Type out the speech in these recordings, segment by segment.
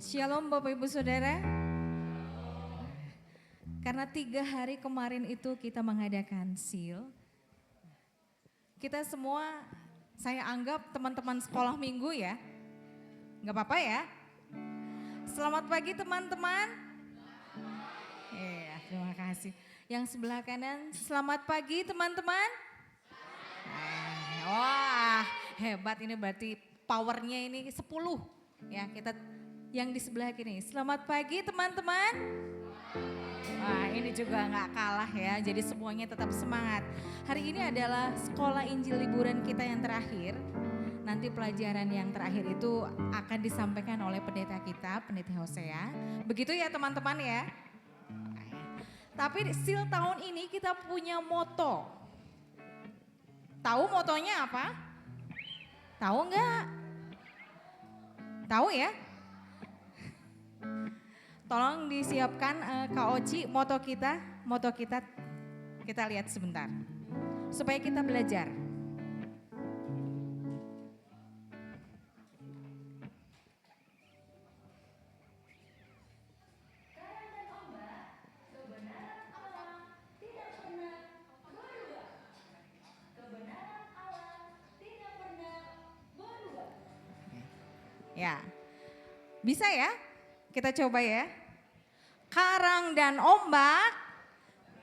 Shalom Bapak Ibu Saudara. Karena 3 hari kemarin itu kita mengadakan seal. Kita semua saya anggap teman-teman sekolah minggu ya. Gak apa-apa ya. Selamat pagi teman-teman. Iya, terima kasih. Yang sebelah kanan, selamat pagi teman-teman. Wah, hebat ini berarti powernya ini 10. Ya, kita yang di sebelah kiri. Selamat pagi teman-teman. Wah, ini juga nggak kalah ya. Jadi semuanya tetap semangat. Hari ini adalah sekolah Injil liburan kita yang terakhir. Nanti pelajaran yang terakhir itu akan disampaikan oleh pendeta kita, pendeta Hosea. Begitu ya teman-teman ya. Tapi seal tahun ini kita punya moto. Tahu motonya apa? Tahu nggak? Tahu ya? Tolong disiapkan Kak Oci moto kita kita lihat sebentar. Supaya kita belajar. Ya, bisa ya? Kita coba ya. Karang dan ombak,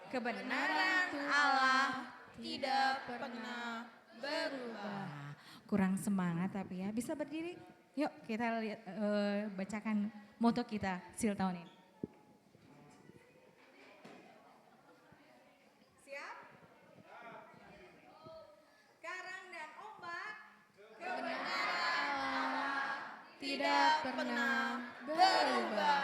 kebenaran Allah tidak pernah berubah. Kurang semangat tapi ya, bisa berdiri? Yuk kita lihat, bacakan moto kita seal tahun ini. Siap? Karang dan ombak, kebenaran Allah tidak pernah berubah.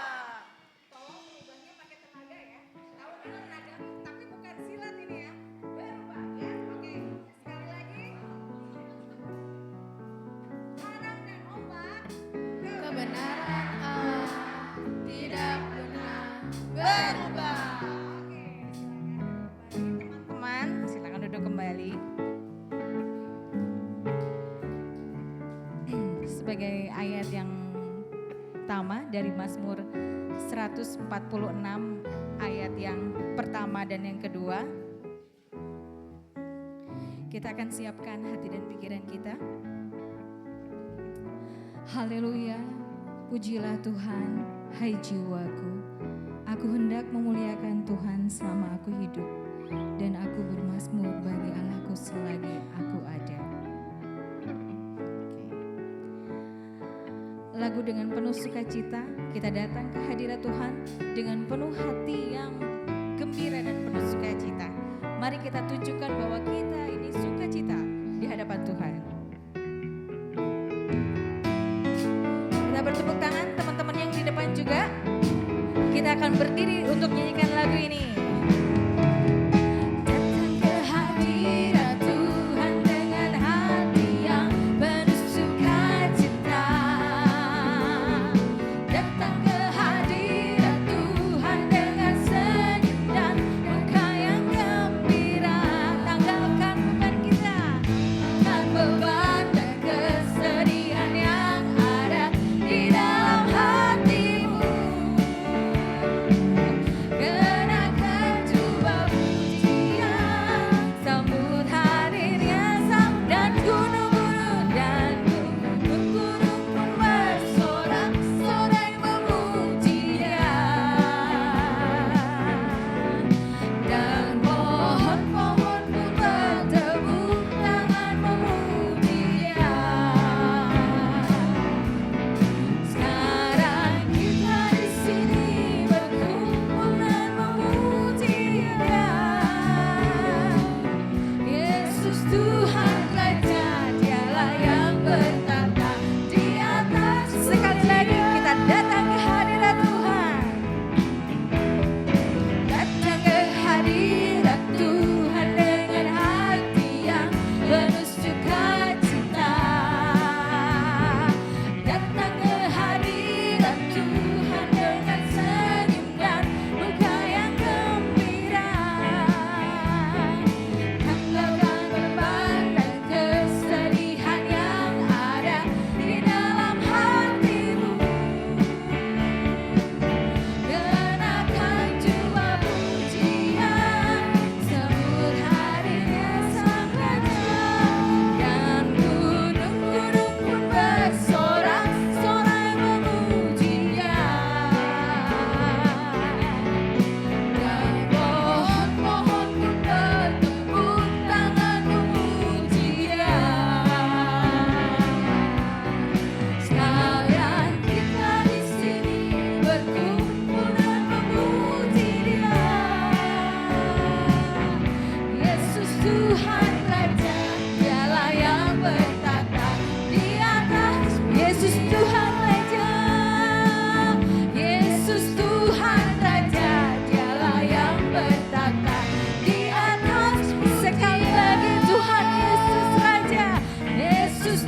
Tolong berubahnya pakai tenaga ya. Tahu kan tenaga, tapi bukan silat ini ya. Berubah ya. Oke, sekali lagi. Karang dan ombak, kebenaran Allah tidak pernah berubah. Oke, silakan teman-teman, silakan duduk kembali. Sebagai ayat yang pertama dari Mazmur 146 ayat yang pertama dan yang kedua. Kita akan siapkan hati dan pikiran kita. Haleluya, pujilah Tuhan, hai jiwaku. Aku hendak memuliakan Tuhan selama aku hidup, dan aku bermazmur bagi Allahku selagi aku ada. Lagu dengan penuh sukacita, kita datang ke hadirat Tuhan dengan penuh hati yang gembira dan penuh sukacita. Mari kita tunjukkan bahwa kita ini sukacita di hadapan Tuhan. Kita bertepuk tangan, teman-teman yang di depan juga. Kita akan berdiri untuk nyanyikan lagu ini. Kenakan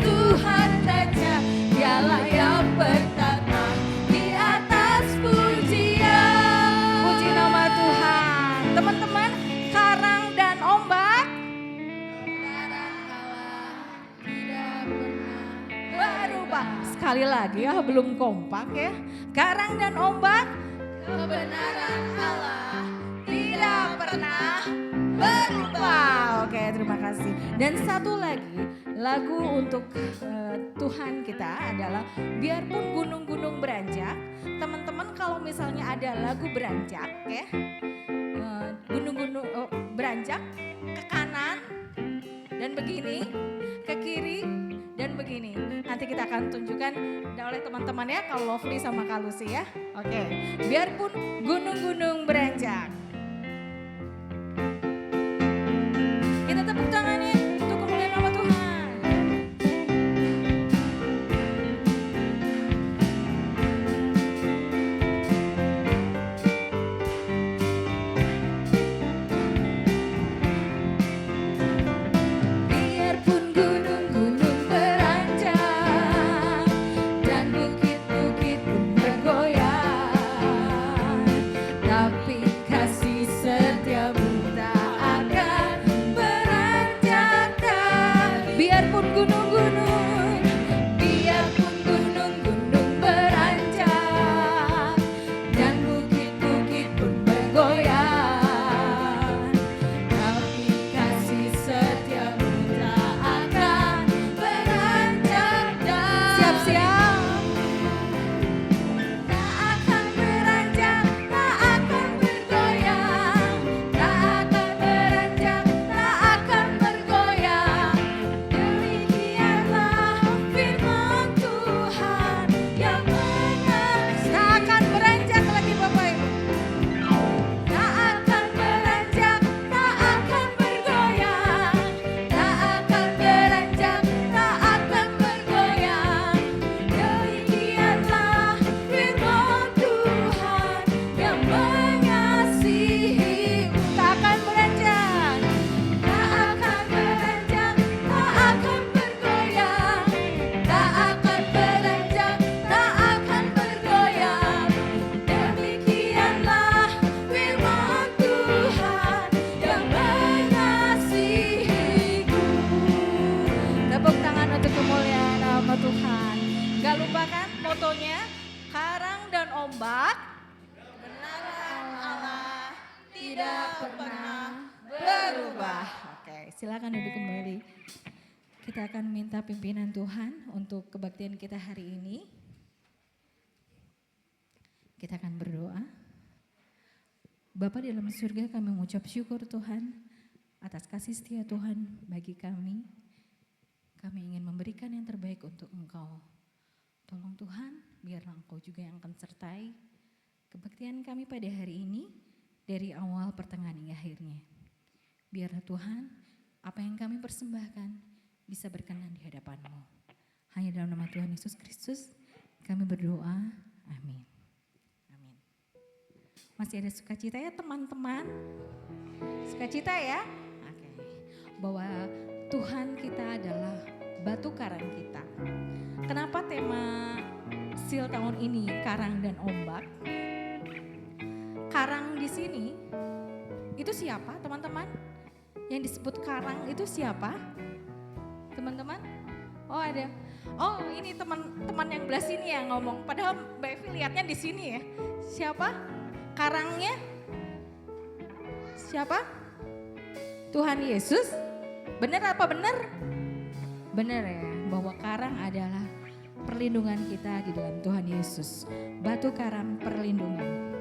Tuhan Raja, Dialah yang bertata di atas pujian. Puji nama Tuhan. Teman-teman, karang dan ombak, karang Allah tidak pernah berubah. Sekali lagi ya, belum kompak ya. Karang dan ombak, kebenaran Allah tidak pernah berubah. Oke, terima kasih. Dan satu lagi lagu untuk Tuhan kita adalah biarpun gunung-gunung beranjak. Teman-teman kalau misalnya ada lagu beranjak ya, gunung-gunung beranjak ke kanan dan begini, ke kiri dan begini. Nanti kita akan tunjukkan oleh teman-teman ya, kalau Lovely sama Kak Lucy ya. Oke, biarpun gunung-gunung beranjak. Kita tepuk tangannya untuk kemuliaan nama Tuhan. Biarpun gunung-gunung beranjak dan bukit-bukit pun bergoyang, tapi kasih setiamu tak akan beranjak. Biarpun gunung-gunung beranjak dan bukit-bukit pun bergoyang, tapi kasih setiamu tak akan beranjak. Siap-siap. Tak akan beranjak, tak akan bergoyang, tak akan beranjak, tak akan bergoyang. Demikianlah firman Tuhan yang benar. Tak akan beranjak lagi Bapak Ibu. Tak akan beranjak, tak akan bergoyang, tak akan beranjak, tak akan bergoyang. Demikianlah firman Tuhan yang mengasihimu. Tak akan beranjak, tak akan beranjak, tak akan bergoyang, tak akan beranjak, tak akan bergoyang. Demikianlah firman Tuhan yang mengasihiku. Tepuk tangan untuk kemuliaan nama Tuhan. Gak lupakan motonya, karang dan ombak, kebenaran Allah tidak pernah berubah. Oke, silakan duduk kembali. Kita akan minta pimpinan Tuhan untuk kebaktian kita hari ini. Kita akan berdoa. Bapa di dalam surga, kami mengucap syukur Tuhan atas kasih setia Tuhan bagi kami. Kami ingin memberikan yang terbaik untuk Engkau. Tolong Tuhan, biarlah Engkau juga yang akan sertai kebaktian kami pada hari ini dari awal, pertengahan hingga akhirnya. Biarlah Tuhan, apa yang kami persembahkan bisa berkenan di hadapan-Mu. Hanya dalam nama Tuhan Yesus Kristus kami berdoa. Amin. Amin. Masih ada sukacita ya teman-teman? Sukacita ya? Oke. Bahwa Tuhan kita adalah batu karang kita. Kenapa tema Seal tahun ini karang dan ombak? Karang di sini itu siapa teman-teman? Yang disebut karang itu siapa? Teman-teman? Oh ada. Oh ini teman-teman yang belah sini yang ngomong. Padahal Mbak Evi lihatnya di sini ya. Siapa? Karangnya? Siapa? Tuhan Yesus? Benar apa benar? Benar ya, bahwa karang adalah perlindungan kita di dalam Tuhan Yesus. Batu karang perlindungan.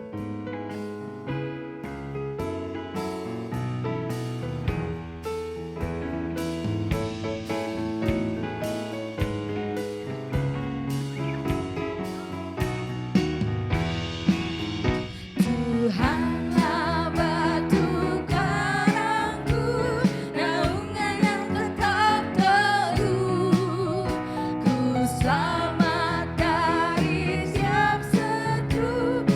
Tuhanlah batu karangku, naungan yang tetap teguh. Ku selamat dari siap seteru.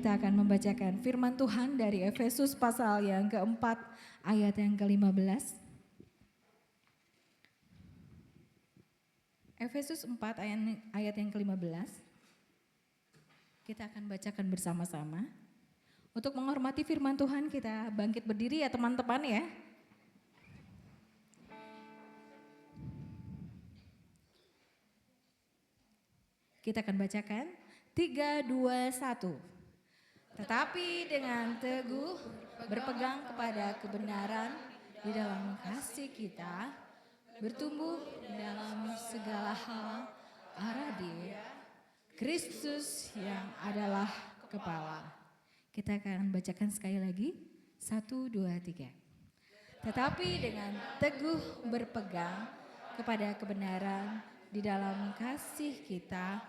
kita akan membacakan firman Tuhan dari Efesus pasal yang keempat ayat yang ke-15. Efesus 4 ayat yang ke-15. Kita akan bacakan bersama-sama. Untuk menghormati firman Tuhan kita bangkit berdiri ya teman-teman ya. Kita akan bacakan 3, 2, 1. Tetapi dengan teguh berpegang kepada kebenaran di dalam kasih kita, bertumbuh dalam segala hal arah Dia, Kristus yang adalah kepala. Kita akan bacakan sekali lagi, 1, 2, 3. Tetapi dengan teguh berpegang kepada kebenaran di dalam kasih kita,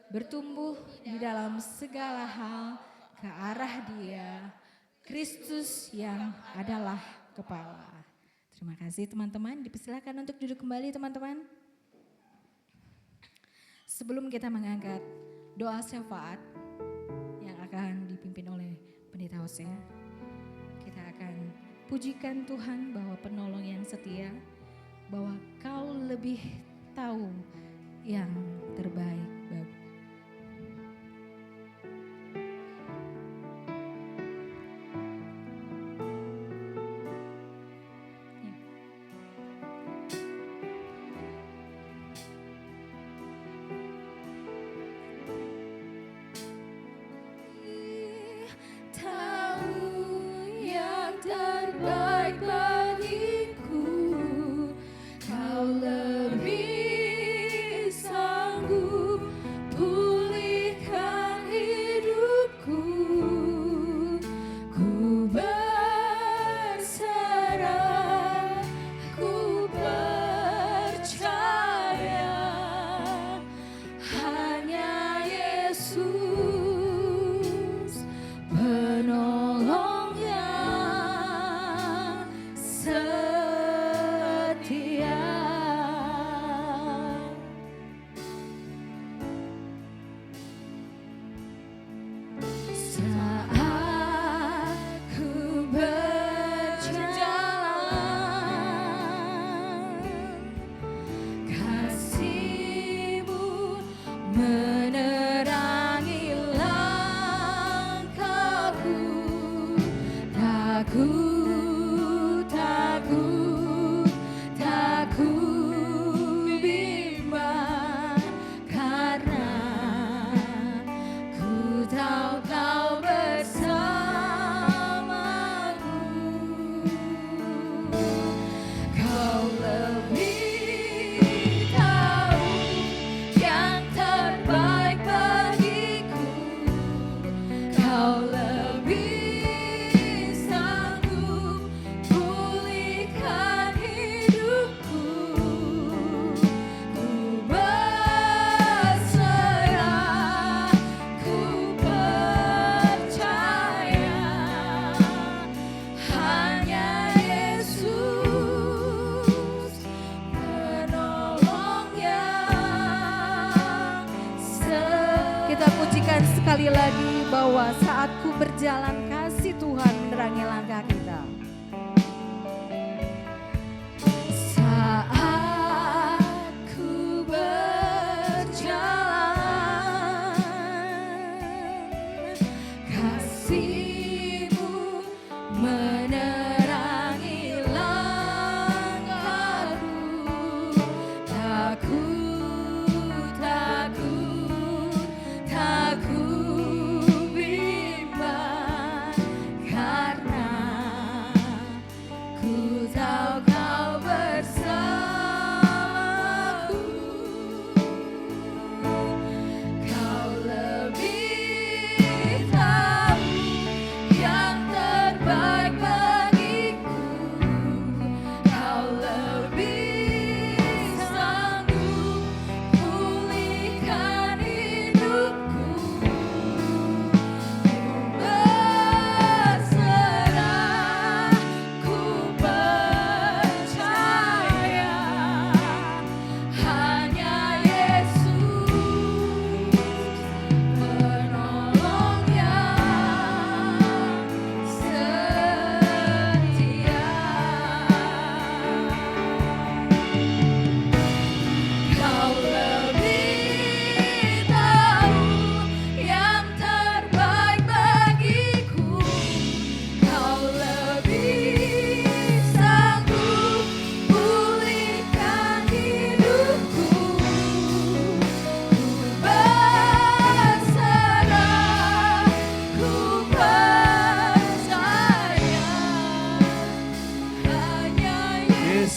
bertumbuh di dalam segala hal ke arah Dia, Kristus yang adalah kepala. Terima kasih teman-teman, dipersilakan untuk duduk kembali teman-teman. Sebelum kita mengangkat doa syafaat yang akan dipimpin oleh Pendeta Hosea, kita akan pujikan Tuhan bahwa penolong yang setia, bahwa Kau lebih tahu yang terbaik bagi. Sekali lagi bahwa saat ku berjalan kasih Tuhan menerangi langkah kita. Saat ku berjalan kasih-Mu menerangi langkahku. Takut, takut, takut bimbang karena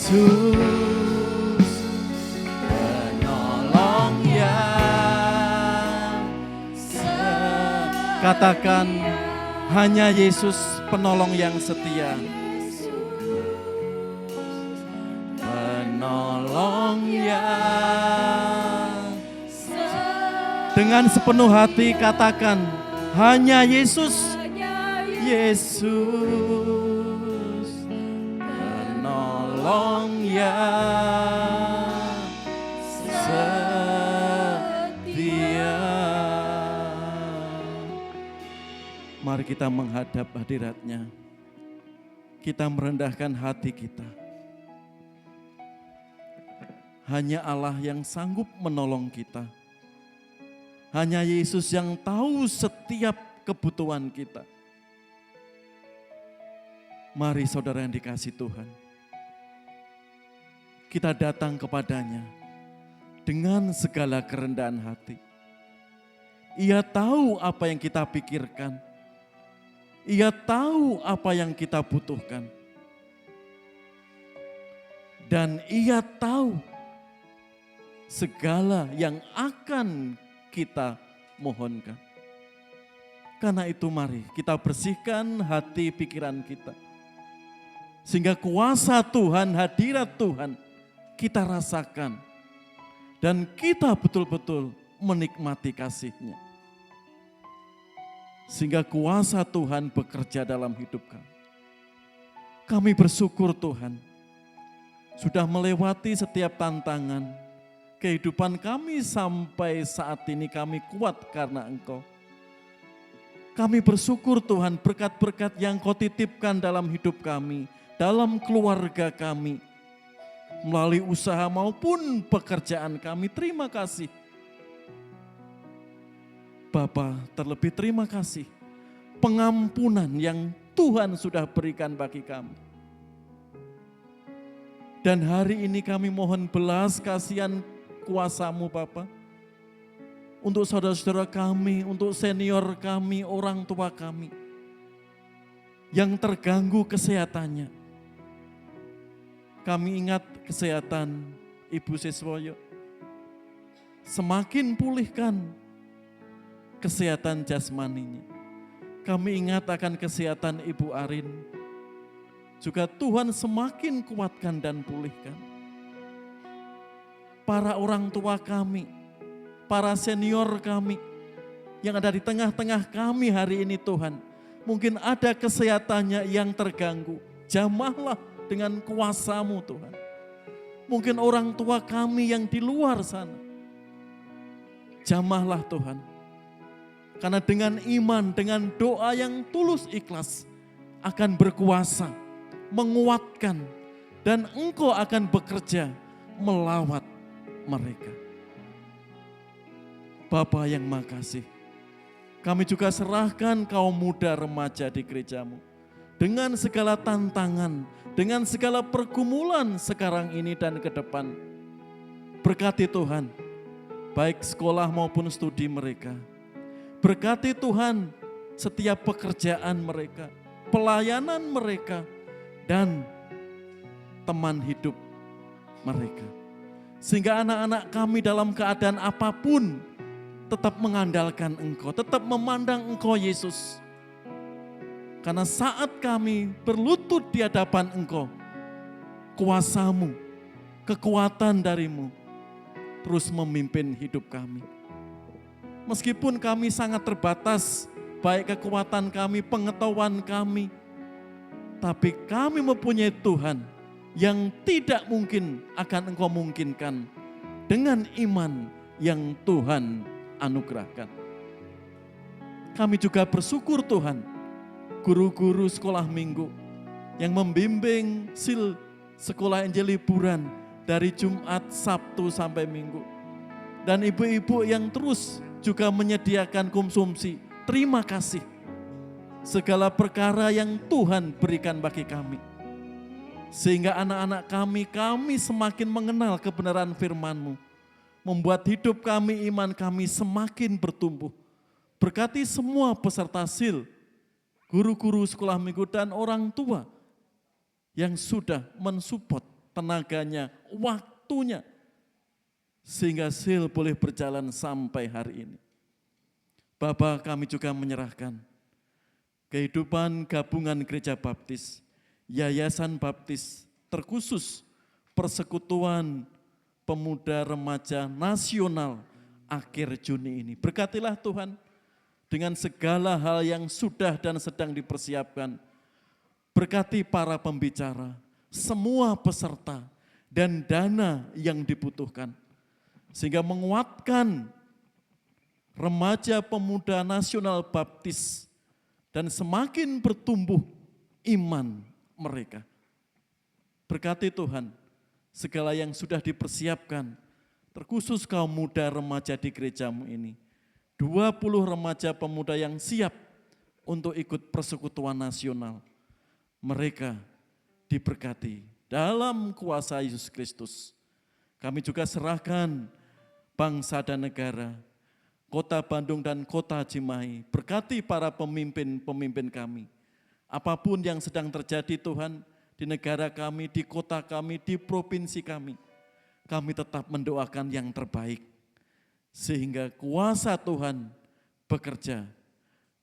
Yesus penolong yang katakan hanya Yesus penolong yang setia. Penolong yang dengan sepenuh hati katakan hanya Yesus. Yesus penolong yang setia. Mari kita menghadap hadirat-Nya. Kita merendahkan hati kita. Hanya Allah yang sanggup menolong kita. Hanya Yesus yang tahu setiap kebutuhan kita. Mari saudara yang dikasih Tuhan. Kita datang kepadanya dengan segala kerendahan hati. Ia tahu apa yang kita pikirkan. Ia tahu apa yang kita butuhkan. Dan Ia tahu segala yang akan kita mohonkan. Karena itu mari kita bersihkan hati pikiran kita. Sehingga kuasa Tuhan, hadirat Tuhan kita rasakan. Dan kita betul-betul menikmati kasih-Nya. Sehingga kuasa Tuhan bekerja dalam hidup kami. Kami bersyukur Tuhan. Sudah melewati setiap tantangan. Kehidupan kami sampai saat ini kami kuat karena Engkau. Kami bersyukur Tuhan berkat-berkat yang Kau titipkan dalam hidup kami. Dalam keluarga kami, melalui usaha maupun pekerjaan kami, terima kasih. Bapa, terlebih terima kasih pengampunan yang Tuhan sudah berikan bagi kami. Dan hari ini kami mohon belas kasihan kuasa-Mu Bapa, untuk saudara-saudara kami, untuk senior kami, orang tua kami, yang terganggu kesehatannya. Kami ingat kesehatan Ibu Siswoyo. Semakin pulihkan kesehatan jasmaninya. Kami ingat akan kesehatan Ibu Arin. Juga Tuhan semakin kuatkan dan pulihkan. Para orang tua kami, para senior kami yang ada di tengah-tengah kami hari ini Tuhan. Mungkin ada kesehatannya yang terganggu. Jamahlah dengan kuasa-Mu Tuhan. Mungkin orang tua kami yang di luar sana. Jamahlah Tuhan. Karena dengan iman, dengan doa yang tulus ikhlas akan berkuasa, menguatkan, dan Engkau akan bekerja melawat mereka. Bapa yang makasih, kami juga serahkan kaum muda remaja di gereja-Mu. Dengan segala tantangan, dengan segala pergumulan sekarang ini dan ke depan. Berkati Tuhan, baik sekolah maupun studi mereka. Berkati Tuhan setiap pekerjaan mereka, pelayanan mereka, dan teman hidup mereka. Sehingga anak-anak kami dalam keadaan apapun tetap mengandalkan Engkau, tetap memandang Engkau Yesus. Karena saat kami berlutut di hadapan Engkau, kuasa-Mu, kekuatan dari-Mu terus memimpin hidup kami. Meskipun kami sangat terbatas, baik kekuatan kami, pengetahuan kami, tapi kami mempunyai Tuhan yang tidak mungkin akan Engkau mungkinkan dengan iman yang Tuhan anugerahkan. Kami juga bersyukur Tuhan, guru-guru sekolah minggu yang membimbing sekolah Injil liburan dari Jumat, Sabtu sampai Minggu. Dan ibu-ibu yang terus juga menyediakan konsumsi. Terima kasih. Segala perkara yang Tuhan berikan bagi kami. Sehingga anak-anak kami semakin mengenal kebenaran firman-Mu. Membuat hidup kami, iman kami semakin bertumbuh. Berkati semua peserta SIL, guru-guru sekolah minggu dan orang tua yang sudah mensupport tenaganya, waktunya. Sehingga Sil boleh berjalan sampai hari ini. Bapa, kami juga menyerahkan kehidupan gabungan gereja baptis, yayasan baptis, terkhusus persekutuan pemuda remaja nasional akhir Juni ini. Berkatilah Tuhan dengan segala hal yang sudah dan sedang dipersiapkan. Berkati para pembicara, semua peserta, dan dana yang dibutuhkan. Sehingga menguatkan remaja pemuda nasional baptis dan semakin bertumbuh iman mereka. Berkati Tuhan segala yang sudah dipersiapkan, terkhusus kaum muda remaja di gerejamu ini. 20 remaja pemuda yang siap untuk ikut persekutuan nasional. Mereka diberkati dalam kuasa Yesus Kristus. Kami juga serahkan bangsa dan negara, Kota Bandung dan Kota Cimahi. Berkati para pemimpin-pemimpin kami. Apapun yang sedang terjadi Tuhan di negara kami, di kota kami, di provinsi kami tetap mendoakan yang terbaik. Sehingga kuasa Tuhan bekerja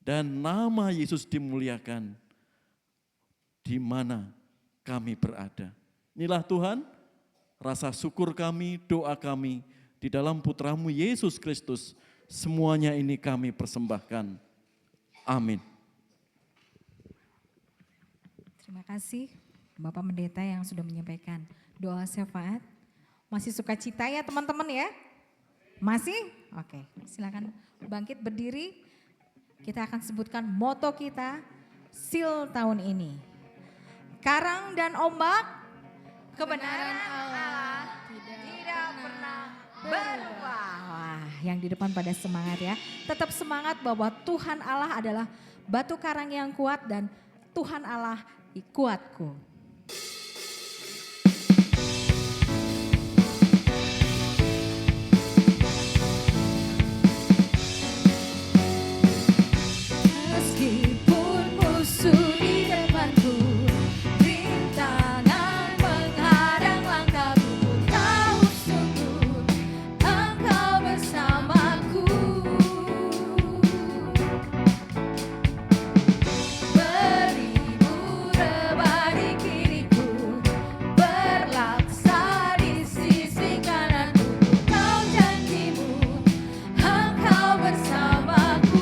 dan nama Yesus dimuliakan di mana kami berada. Inilah Tuhan, rasa syukur kami, doa kami di dalam Putramu Yesus Kristus. Semuanya ini kami persembahkan. Amin. Terima kasih Bapak Pendeta yang sudah menyampaikan doa syafaat. Masih sukacita ya teman-teman ya? Masih? Oke, silakan bangkit berdiri. Kita akan sebutkan moto kita Sil tahun ini. Karang dan ombak, kebenaran Allah tidak pernah berubah. Wah, yang di depan pada semangat ya. Tetap semangat bahwa Tuhan Allah adalah batu karang yang kuat dan Tuhan Allah kuatku. Meskipun musuh di depanku, rintangan menghadang langkahku, tahu sungguh Engkau bersamaku. Beribu rebah di kiriku, berlaksa di sisi kananku, Kau janjimu Engkau bersamaku.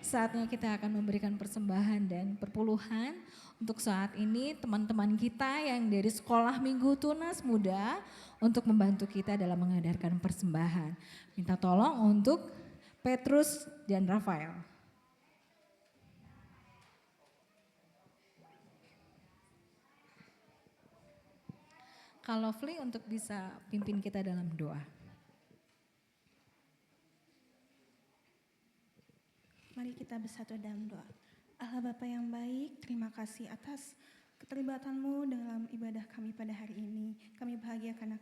Saatnya kita akan memberikan persembahan dan perpuluhan. Untuk saat ini teman-teman kita yang dari Sekolah Minggu Tunas Muda untuk membantu kita dalam mengedarkan persembahan. Minta tolong untuk Petrus dan Rafael. Kak Lovely untuk bisa pimpin kita dalam doa. Mari kita bersatu dalam doa. Allah Bapa yang baik, terima kasih atas keterlibatanmu dalam ibadah kami pada hari ini. Kami bahagia karena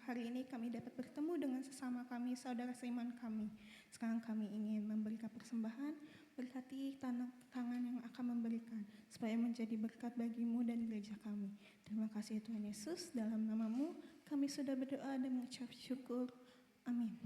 hari ini kami dapat bertemu dengan sesama kami, saudara seiman kami. Sekarang kami ingin memberikan persembahan, berkati tangan yang akan memberikan, supaya menjadi berkat bagimu dan gereja kami. Terima kasih Tuhan Yesus, dalam namamu kami sudah berdoa dan mengucap syukur. Amin.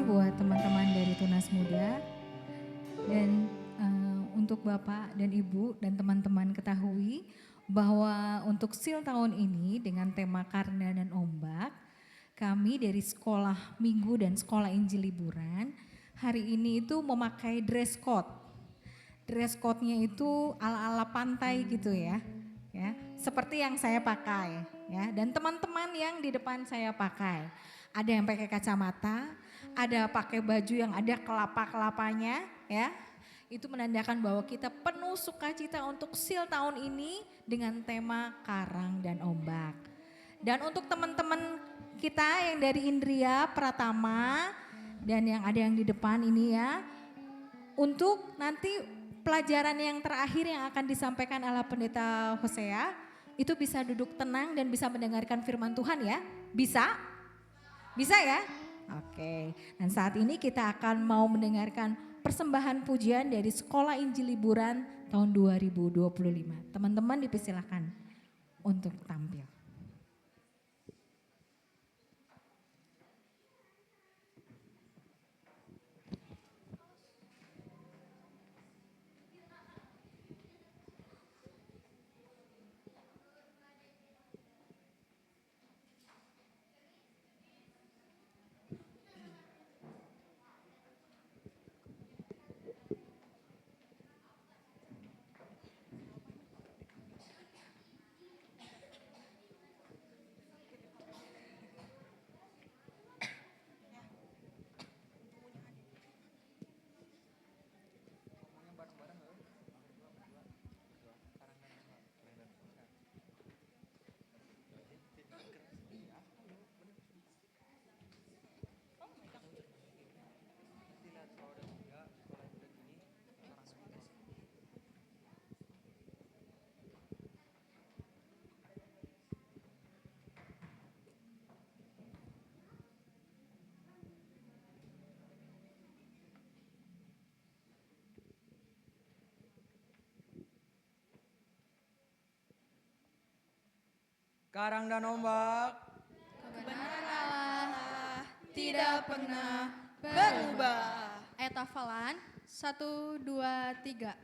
Buat teman-teman dari Tunas Muda dan untuk Bapak dan Ibu dan teman-teman ketahui bahwa untuk SIL tahun ini dengan tema Karna dan Ombak, kami dari Sekolah Minggu dan Sekolah Injil Liburan hari ini itu memakai dress code. Dress code-nya itu ala-ala pantai gitu ya. Ya, seperti yang saya pakai ya, dan teman-teman yang di depan saya pakai. Ada yang pakai kacamata, ada pakai baju yang ada kelapa-kelapanya ya. Itu menandakan bahwa kita penuh sukacita untuk SIL tahun ini dengan tema Karang dan Ombak. Dan untuk teman-teman kita yang dari Indria Pratama dan yang ada yang di depan ini ya, untuk nanti pelajaran yang terakhir yang akan disampaikan oleh Pendeta Hosea, itu bisa duduk tenang dan bisa mendengarkan firman Tuhan ya. Bisa? Bisa ya? Oke. Dan saat ini kita akan mau mendengarkan persembahan pujian dari Sekolah Injil Liburan tahun 2025. Teman-teman dipersilakan untuk tampil. karang dan ombak. Kebenaran Allah tidak pernah berubah. Ayat hafalan 1, 2, 3.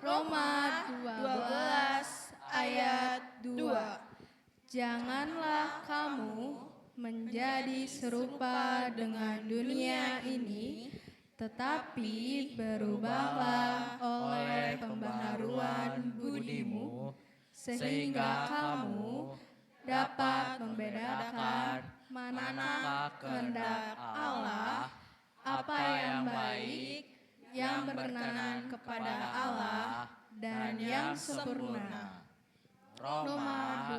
Roma 12 ayat 2. Janganlah kamu menjadi serupa dengan dunia ini, tetapi berubahlah oleh pembaharuan budimu, sehingga kamu dapat membedakan manakah kehendak Allah, apa yang baik, yang berkenan kepada Allah, dan yang sempurna. Roma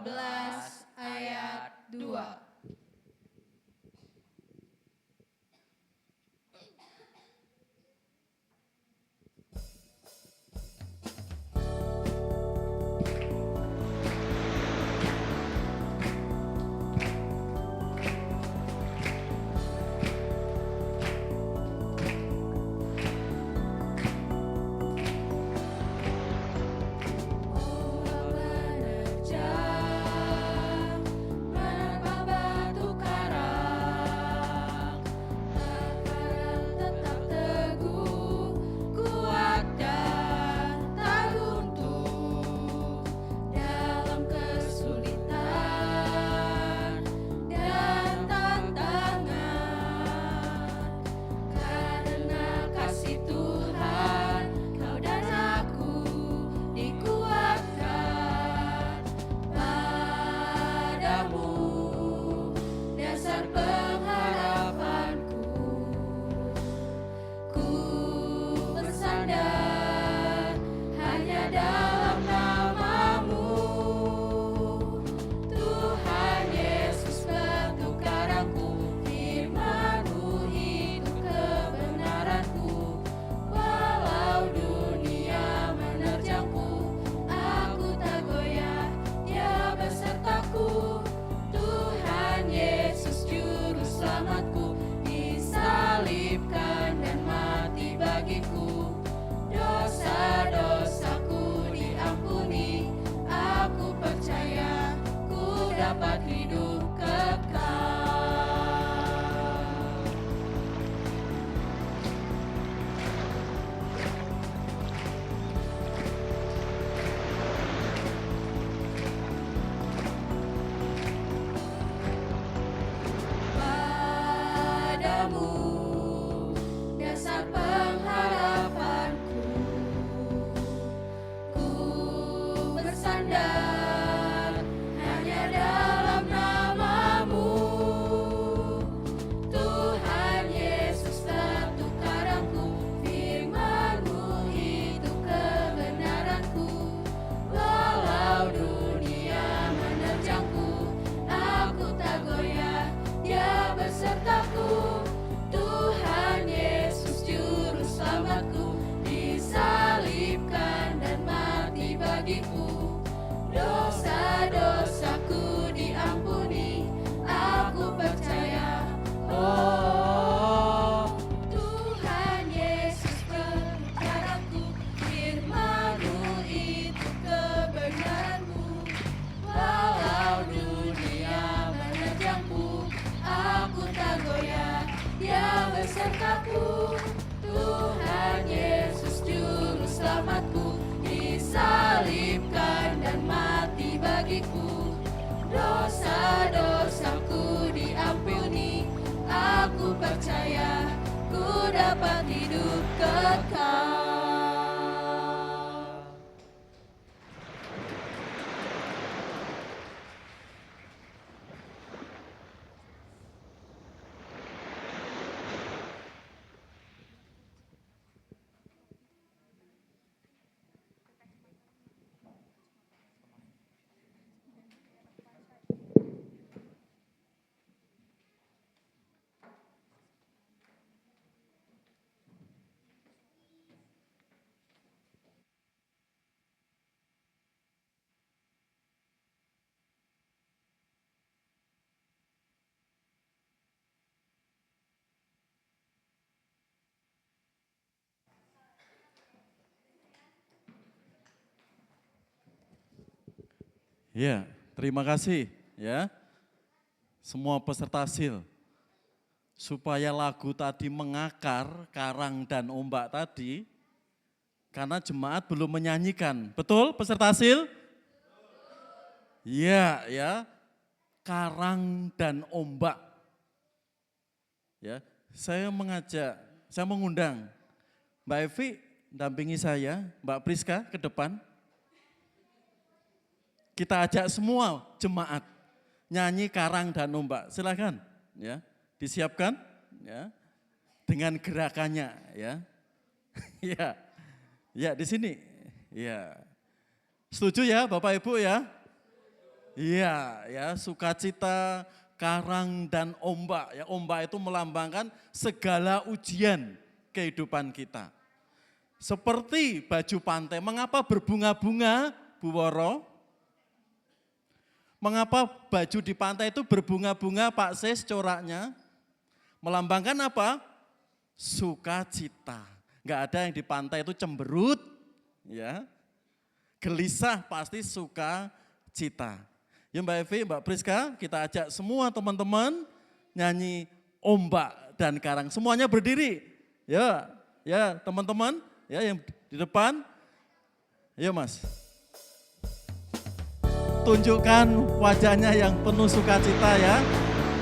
12 ayat 2. Ya, Terima kasih ya. Semua peserta sil. Supaya lagu tadi mengakar, karang dan ombak tadi, karena jemaat belum menyanyikan. Betul peserta sil? Iya ya, karang dan ombak. Ya, saya mengundang Mbak Evi dampingi saya, Mbak Priska ke depan. Kita ajak semua jemaat nyanyi karang dan ombak. Silakan ya, disiapkan ya dengan gerakannya ya. Ya. Ya, di sini. Ya. Setuju ya Bapak Ibu ya? Iya, ya, sukacita, karang dan ombak. Ya, ombak itu melambangkan segala ujian kehidupan kita. Seperti baju pantai, mengapa berbunga-bunga, Bu Woro? Mengapa baju di pantai itu berbunga-bunga, Pak Sis, coraknya? Melambangkan apa? Sukacita. Enggak ada yang di pantai itu cemberut, ya. Gelisah pasti sukacita. Ya Mbak Evi, Mbak Priska, kita ajak semua teman-teman nyanyi ombak dan karang. Semuanya berdiri. Ya, ya teman-teman, ya yang di depan. Ya Mas. Tunjukkan wajahnya yang penuh sukacita ya.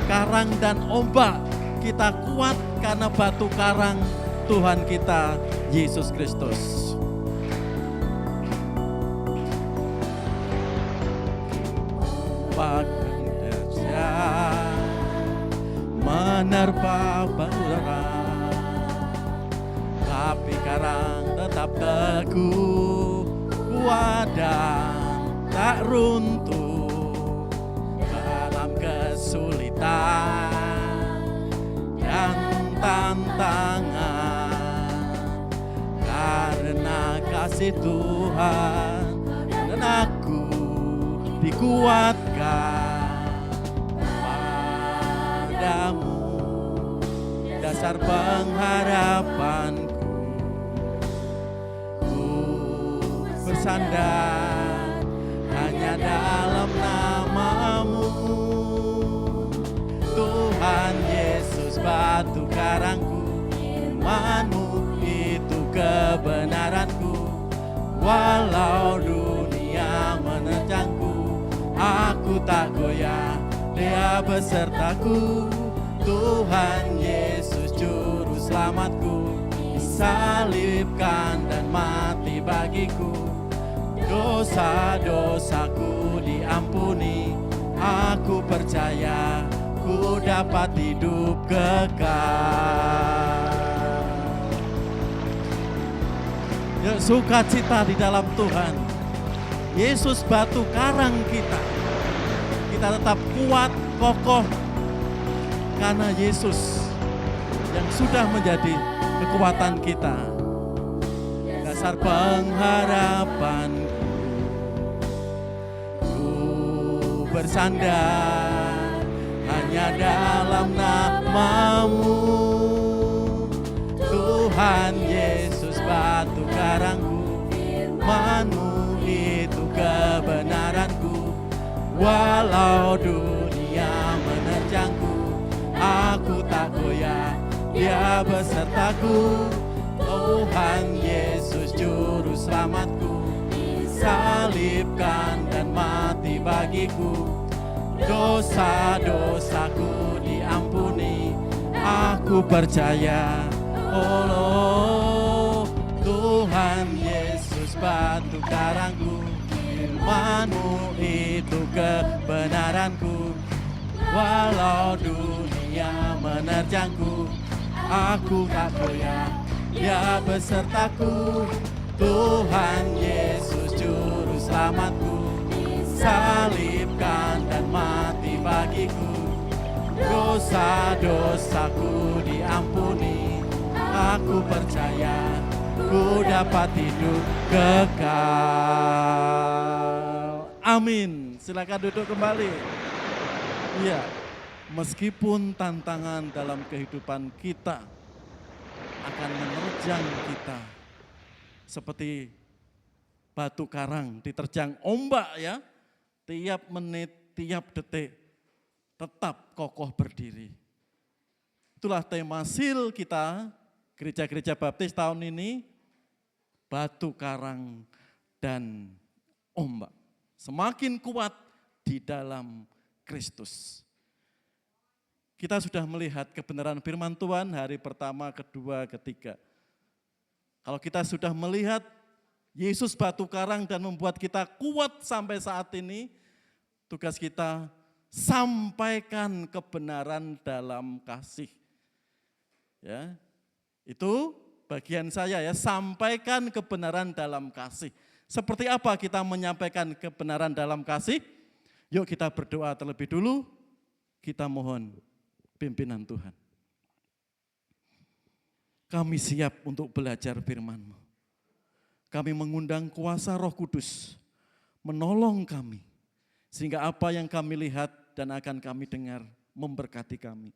Karang dan ombak, kita kuat karena batu karang Tuhan kita Yesus Kristus. Pagang dahsyat menerpa udara, tapi karang tetap teguh, kuat dan tak runtuh dalam kesulitan dan tantangan, karena kasih Tuhan dan aku dikuatkan padamu, dasar pengharapanku. Ku bersandar hanya dalam nama-Mu, Tuhan Yesus batu karangku, firman-Mu itu kebenaranku. Walau dunia menerjangku, aku tak goyah, Dia besertaku. Tuhan Yesus juru selamatku, disalibkan dan mati bagiku. Dosa-dosaku diampuni, aku percaya ku dapat hidup kekal. Ya, sukacita di dalam Tuhan. Yesus batu karang kita. Kita tetap kuat, kokoh, karena Yesus yang sudah menjadi kekuatan kita. Dasar pengharapanku, ku bersandar hanya dalam nama-Mu, Tuhan Yesus batu karangku, firman-Mu itu kebenaranku. Walau dunia menerjangku, aku tak goyah, Dia besertaku. Tuhan Yesus juru selamatku, disalibkan dan mati bagiku. Dosa-dosaku diampuni, aku percaya. Oh Tuhan Yesus batu karangku, firman-Mu itu kebenaranku. Walau dunia menerjangku, aku tak goyah, Dia besertaku. Tuhan Yesus juru selamatku, disalibkan dan mati bagiku. Dosa-dosaku diampuni, aku percaya ku dapat hidup kekal. Amin. Silakan duduk kembali. Iya, meskipun tantangan dalam kehidupan kita akan menerjang kita seperti batu karang diterjang ombak ya, tiap menit, tiap detik tetap kokoh berdiri. Itulah tema sil kita, gereja-gereja baptis tahun ini, batu karang dan ombak. Semakin kuat di dalam Kristus. Kita sudah melihat kebenaran firman Tuhan hari pertama, kedua, ketiga. Kalau kita sudah melihat Yesus batu karang dan membuat kita kuat sampai saat ini, tugas kita sampaikan kebenaran dalam kasih. Ya, itu bagian saya ya, sampaikan kebenaran dalam kasih. Seperti apa kita menyampaikan kebenaran dalam kasih? Yuk kita berdoa terlebih dulu, kita mohon pimpinan Tuhan. Kami siap untuk belajar firman-Mu. Kami mengundang kuasa Roh Kudus menolong kami, sehingga apa yang kami lihat dan akan kami dengar memberkati kami.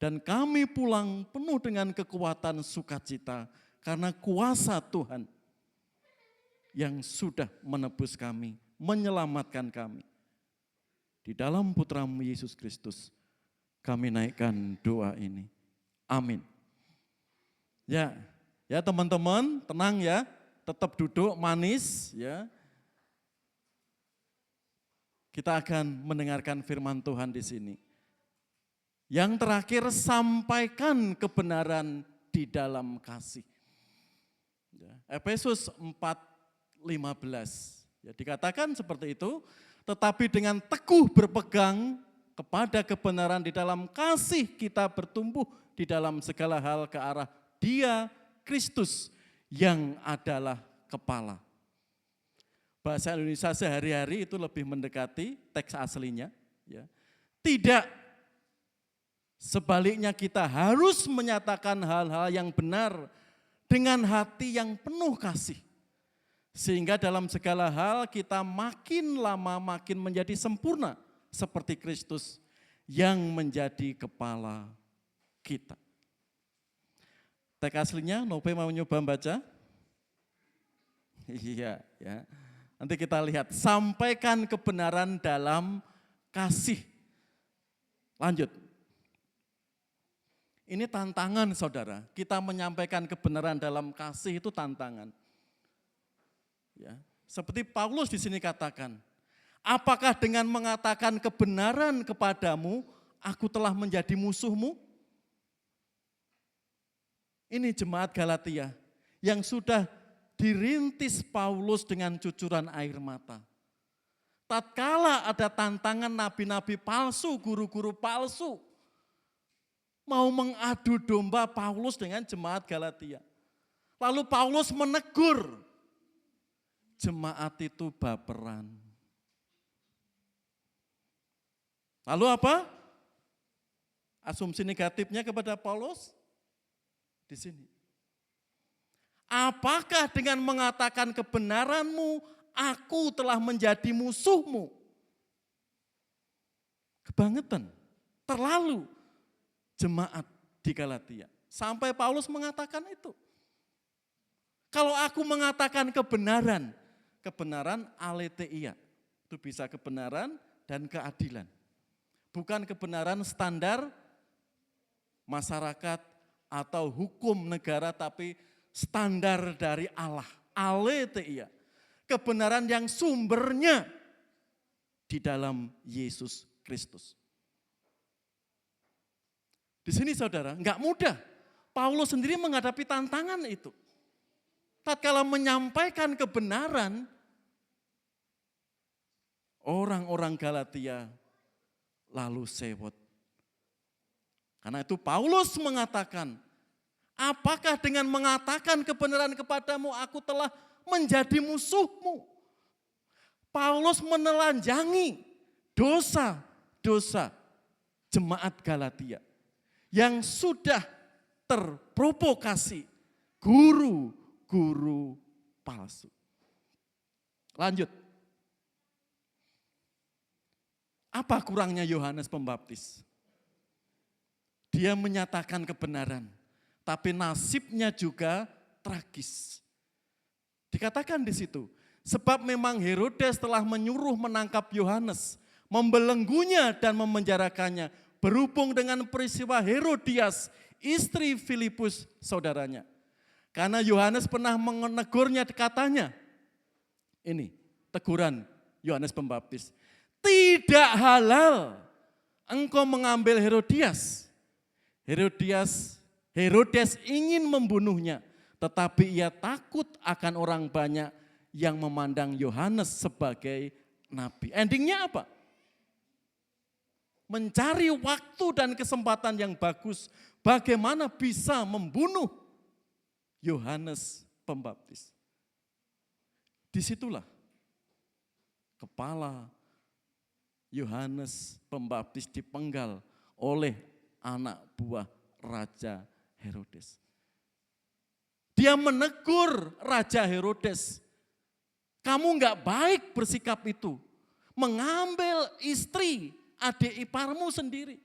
Dan kami pulang penuh dengan kekuatan sukacita karena kuasa Tuhan yang sudah menebus kami, menyelamatkan kami. Di dalam Putra-Mu Yesus Kristus, kami naikkan doa ini. Amin. Ya teman-teman, tenang ya, tetap duduk manis ya. Kita akan mendengarkan firman Tuhan di sini. Yang terakhir, sampaikan kebenaran di dalam kasih. Efesus 4:15. Ya, dikatakan seperti itu, tetapi dengan teguh berpegang kepada kebenaran di dalam kasih kita bertumbuh di dalam segala hal ke arah Dia, Kristus, yang adalah kepala. Bahasa Indonesia sehari-hari itu lebih mendekati teks aslinya. Ya. Tidak. Sebaliknya kita harus menyatakan hal-hal yang benar dengan hati yang penuh kasih. Sehingga dalam segala hal kita makin lama makin menjadi sempurna seperti Kristus yang menjadi kepala kita. Teks aslinya, Nope mau nyoba baca? Iya, ya. Nanti kita lihat, sampaikan kebenaran dalam kasih. Lanjut. Ini tantangan saudara, kita menyampaikan kebenaran dalam kasih itu tantangan. Ya, seperti Paulus di sini katakan, apakah dengan mengatakan kebenaran kepadamu, aku telah menjadi musuhmu? Ini jemaat Galatia yang sudah dirintis Paulus dengan cucuran air mata. Tatkala ada tantangan nabi-nabi palsu, guru-guru palsu, mau mengadu domba Paulus dengan jemaat Galatia. Lalu Paulus menegur, jemaat itu baperan. Lalu apa? Asumsi negatifnya kepada Paulus di sini. Apakah dengan mengatakan kebenaranmu, aku telah menjadi musuhmu? Kebangetan, terlalu jemaat di Galatia. Sampai Paulus mengatakan itu. Kalau aku mengatakan kebenaran, kebenaran aletheia, itu bisa kebenaran dan keadilan. Bukan kebenaran standar masyarakat atau hukum negara, tapi standar dari Allah, aletheia. Kebenaran yang sumbernya di dalam Yesus Kristus. Di sini saudara, enggak mudah. Paulus sendiri menghadapi tantangan itu. Tatkala menyampaikan kebenaran, orang-orang Galatia lalu sewot. Karena itu Paulus mengatakan, apakah dengan mengatakan kebenaran kepadamu aku telah menjadi musuhmu? Paulus menelanjangi dosa-dosa jemaat Galatia yang sudah terprovokasi guru-guru palsu. Lanjut. Apa kurangnya Yohanes Pembaptis? Dia menyatakan kebenaran, tapi nasibnya juga tragis. Dikatakan di situ, Sebab memang Herodes telah menyuruh menangkap Yohanes, membelenggunya dan memenjarakannya, berhubung dengan peristiwa Herodias, istri Filipus saudaranya. Karena Yohanes pernah menegurnya, katanya, ini teguran Yohanes Pembaptis, tidak halal engkau mengambil Herodias. Herodes ingin membunuhnya, tetapi ia takut akan orang banyak yang memandang Yohanes sebagai nabi. Endingnya apa? Mencari waktu dan kesempatan yang bagus bagaimana bisa membunuh Yohanes Pembaptis. Disitulah kepala Yohanes Pembaptis dipenggal oleh anak buah Raja Herodes. Dia menegur Raja Herodes, kamu enggak baik bersikap itu, mengambil istri adik iparmu sendiri.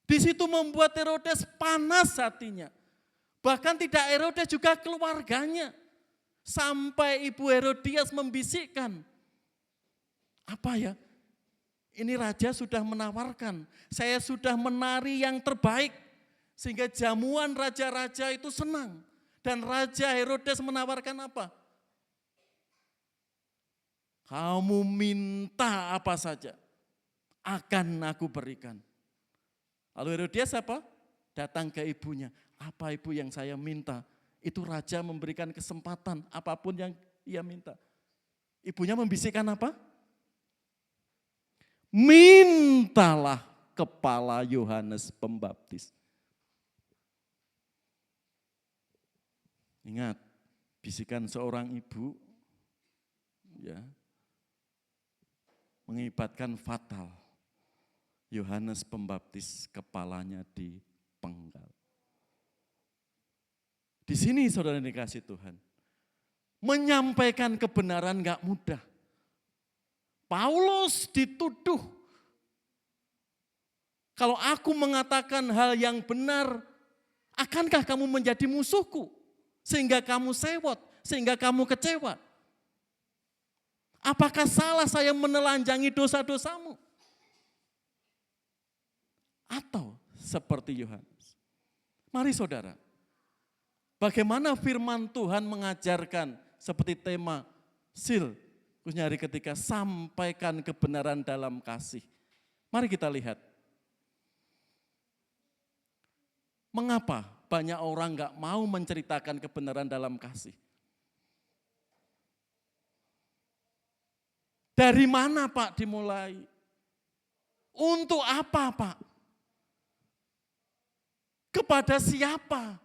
Di situ membuat Herodes panas hatinya. Bahkan tidak Herodes, juga keluarganya. Sampai ibu Herodias membisikkan, apa ya? Ini raja sudah menawarkan, saya sudah menari yang terbaik. Sehingga jamuan raja-raja itu senang. Dan Raja Herodes menawarkan apa? Kamu minta apa saja, akan aku berikan. Lalu Herodias apa? Datang ke ibunya, apa ibu yang saya minta? Itu raja memberikan kesempatan apapun yang ia minta. Ibunya membisikkan apa? Mintalah kepala Yohanes Pembaptis. Ingat, bisikan seorang ibu ya mengibatkan fatal. Yohanes Pembaptis kepalanya dipenggal. Di sini saudara dikasih Tuhan, menyampaikan kebenaran gak mudah. Paulus dituduh, kalau aku mengatakan hal yang benar, akankah kamu menjadi musuhku? Sehingga kamu sewot, sehingga kamu kecewa. Apakah salah saya menelanjangi dosa-dosamu? Atau seperti Yohanes? Mari saudara, bagaimana firman Tuhan mengajarkan seperti tema seal, khususnya hari ketika sampaikan kebenaran dalam kasih. Mari kita lihat. Mengapa banyak orang gak mau menceritakan kebenaran dalam kasih? Dari mana Pak dimulai? Untuk apa Pak? Kepada siapa?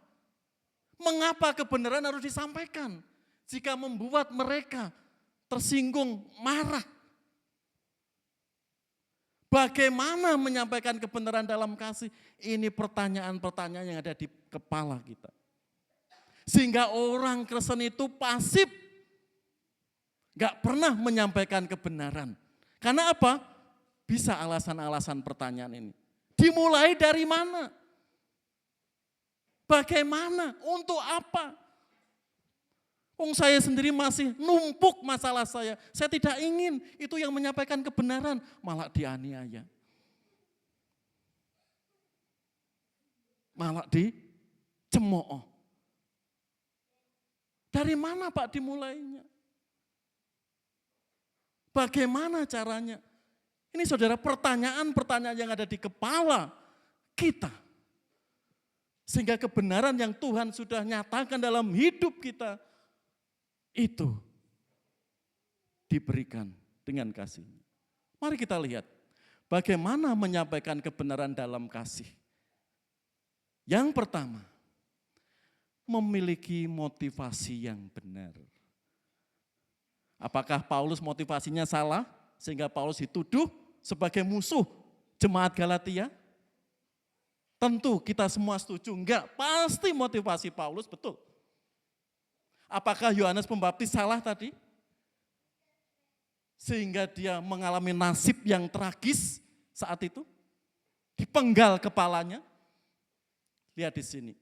Mengapa kebenaran harus disampaikan? Jika membuat mereka tersinggung, marah. Bagaimana menyampaikan kebenaran dalam kasih? Ini pertanyaan-pertanyaan yang ada di kepala kita. Sehingga orang Kristen itu pasif. Gak pernah menyampaikan kebenaran. Karena apa? Bisa alasan-alasan pertanyaan ini. Dimulai dari mana? Bagaimana? Untuk apa? Saya sendiri masih numpuk masalah saya. Saya tidak ingin itu yang menyampaikan kebenaran, malah dianiaya. Malah dicemooh. Dari mana Pak dimulainya? Bagaimana caranya? Ini saudara pertanyaan-pertanyaan yang ada di kepala kita. Sehingga kebenaran yang Tuhan sudah nyatakan dalam hidup kita, itu diberikan dengan kasih. Mari kita lihat bagaimana menyampaikan kebenaran dalam kasih. Yang pertama, memiliki motivasi yang benar. Apakah Paulus motivasinya salah sehingga Paulus dituduh sebagai musuh jemaat Galatia? Tentu kita semua setuju, enggak, pasti motivasi Paulus betul. Apakah Yohanes Pembaptis salah tadi? Sehingga dia mengalami nasib yang tragis saat itu. Dipenggal kepalanya. Lihat di sini.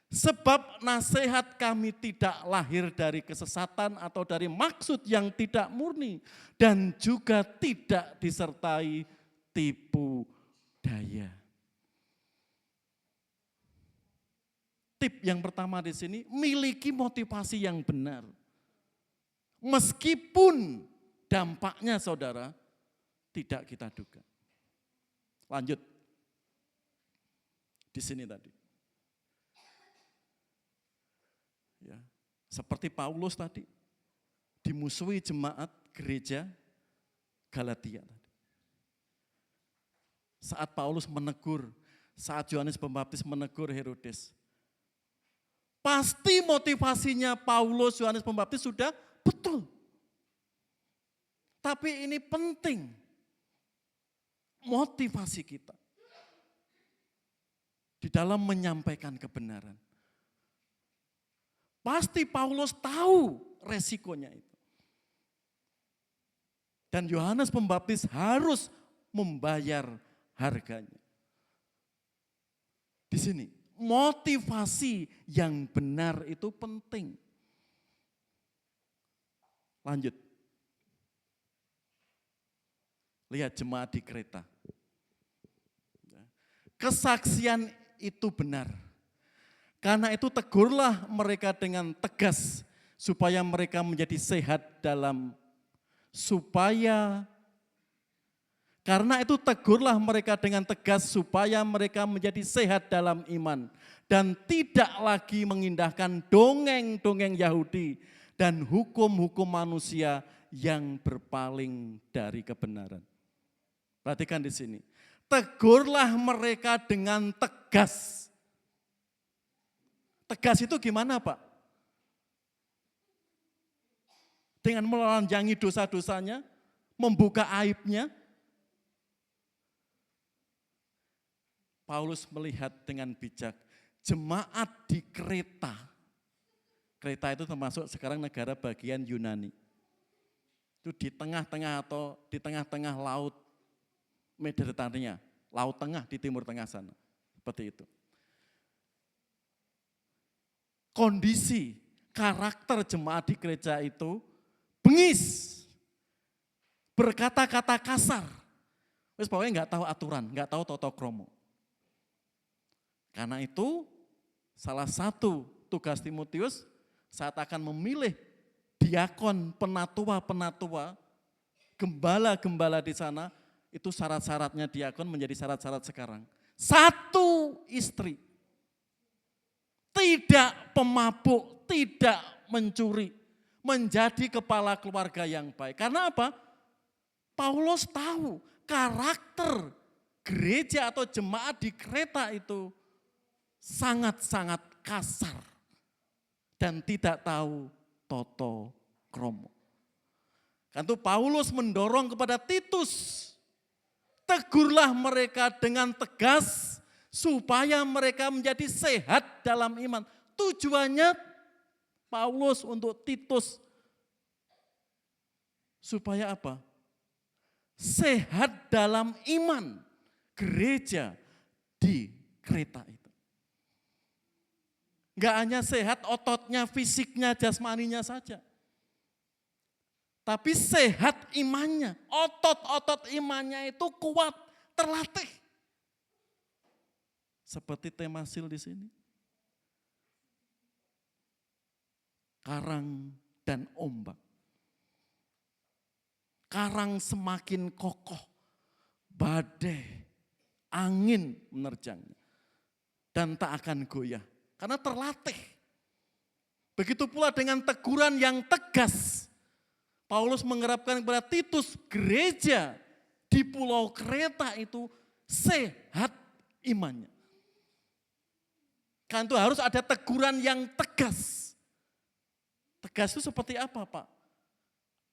Sebab nasihat kami tidak lahir dari kesesatan atau dari maksud yang tidak murni dan juga tidak disertai tipu daya. Tip yang pertama di sini, miliki motivasi yang benar. Meskipun dampaknya saudara tidak kita duga. Lanjut. Di sini tadi. Ya, seperti Paulus tadi dimusuhi jemaat gereja Galatia tadi. Saat Paulus menegur, saat Yohanes Pembaptis menegur Herodes, pasti motivasinya Paulus, Yohanes Pembaptis sudah betul. Tapi ini penting, motivasi kita di dalam menyampaikan kebenaran. Pasti Paulus tahu resikonya itu. Dan Yohanes Pembaptis harus membayar harganya. Di sini, motivasi yang benar itu penting. Lanjut. Lihat jemaat di Kreta. Kesaksian itu benar. Karena itu tegurlah mereka dengan tegas supaya mereka menjadi sehat karena itu tegurlah mereka dengan tegas supaya mereka menjadi sehat dalam iman dan tidak lagi mengindahkan dongeng-dongeng Yahudi dan hukum-hukum manusia yang berpaling dari kebenaran. Perhatikan di sini. Tegurlah mereka dengan tegas. Tegas itu gimana, Pak? Dengan menelanjangi dosa-dosanya, membuka aibnya. Paulus melihat dengan bijak jemaat di Kreta. Kreta itu termasuk sekarang negara bagian Yunani. Itu di tengah-tengah atau di tengah-tengah laut Mediterania, laut tengah di timur tengah sana. Seperti itu. Kondisi, karakter jemaat di gereja itu bengis, berkata-kata kasar. Wes pokoknya nggak tahu aturan, nggak tahu tata krama. Karena itu salah satu tugas Timotius saat akan memilih diakon, penatua, gembala-gembala di sana, itu syarat-syaratnya diakon menjadi syarat-syarat sekarang. 1 istri. Tidak pemabuk, tidak mencuri, menjadi kepala keluarga yang baik. Karena apa? Paulus tahu karakter gereja atau jemaat di Kreta itu sangat-sangat kasar dan tidak tahu tata krama. Kan itu Paulus mendorong kepada Titus, tegurlah mereka dengan tegas supaya mereka menjadi sehat dalam iman. Tujuannya Paulus untuk Titus supaya apa? Sehat dalam iman gereja di Kreta itu. Enggak hanya sehat ototnya, fisiknya, jasmaninya saja. Tapi sehat imannya, otot-otot imannya itu kuat, terlatih. Seperti tema sil di sini. Karang dan ombak. Karang semakin kokoh, badai, angin menerjangnya. Dan tak akan goyah, karena terlatih. Begitu pula dengan teguran yang tegas. Paulus mengharapkan kepada Titus, gereja di pulau Kreta itu sehat imannya. Kan itu harus ada teguran yang tegas. Tegas itu seperti apa, Pak?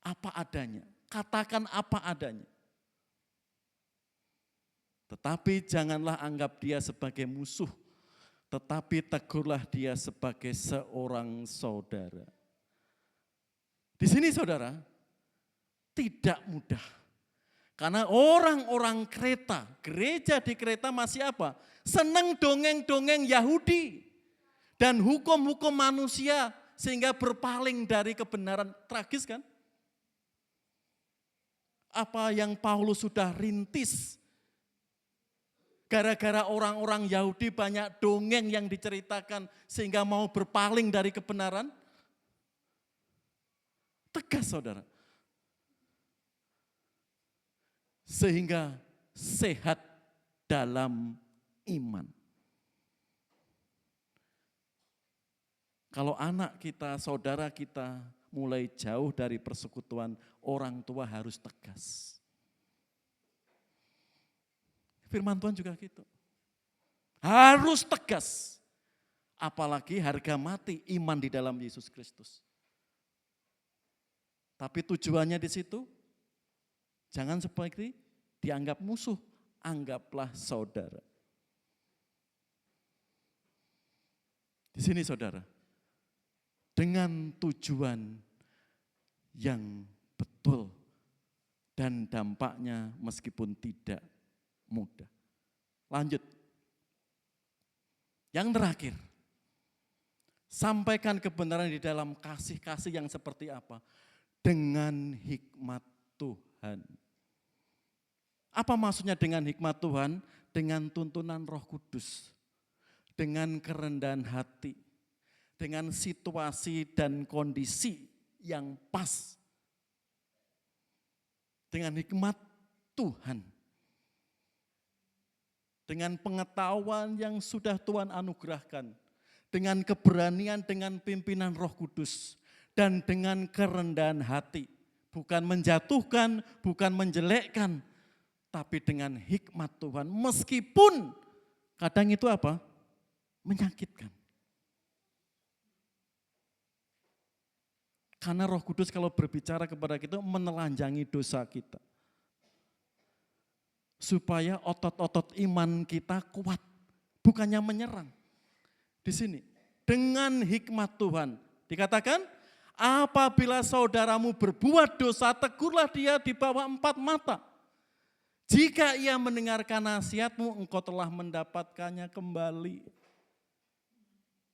Apa adanya. Katakan apa adanya. Tetapi janganlah anggap dia sebagai musuh, tetapi tegurlah dia sebagai seorang saudara. Di sini saudara, tidak mudah. Karena orang-orang Kreta, gereja di Kreta masih apa? Senang dongeng-dongeng Yahudi. dan hukum-hukum manusia sehingga berpaling dari kebenaran. Tragis kan? Apa yang Paulus sudah rintis. Gara-gara orang-orang Yahudi banyak dongeng yang diceritakan sehingga mau berpaling dari kebenaran. Tegas saudara. Sehingga sehat dalam iman. Kalau anak kita, saudara kita mulai jauh dari persekutuan, orang tua harus tegas. Firman Tuhan juga gitu. Harus tegas. Apalagi harga mati iman di dalam Yesus Kristus. Tapi tujuannya di situ, jangan seperti dianggap musuh, anggaplah saudara. Di sini saudara, dengan tujuan yang betul dan dampaknya meskipun tidak mudah. Lanjut. Yang terakhir, sampaikan kebenaran di dalam kasih-kasih yang seperti apa? Dengan hikmat Tuhan. Apa maksudnya dengan hikmat Tuhan? Dengan tuntunan Roh Kudus, dengan kerendahan hati, dengan situasi dan kondisi yang pas, dengan hikmat Tuhan, dengan pengetahuan yang sudah Tuhan anugerahkan, dengan keberanian, dengan pimpinan Roh Kudus, dan dengan kerendahan hati, bukan menjatuhkan, bukan menjelekkan, tapi dengan hikmat Tuhan, meskipun kadang itu apa? Menyakitkan. Karena Roh Kudus kalau berbicara kepada kita menelanjangi dosa kita. Supaya otot-otot iman kita kuat, bukannya menyerang. Di sini, dengan hikmat Tuhan, dikatakan, apabila saudaramu berbuat dosa, tegurlah dia di bawah 4 mata. Jika ia mendengarkan nasihatmu, engkau telah mendapatkannya kembali.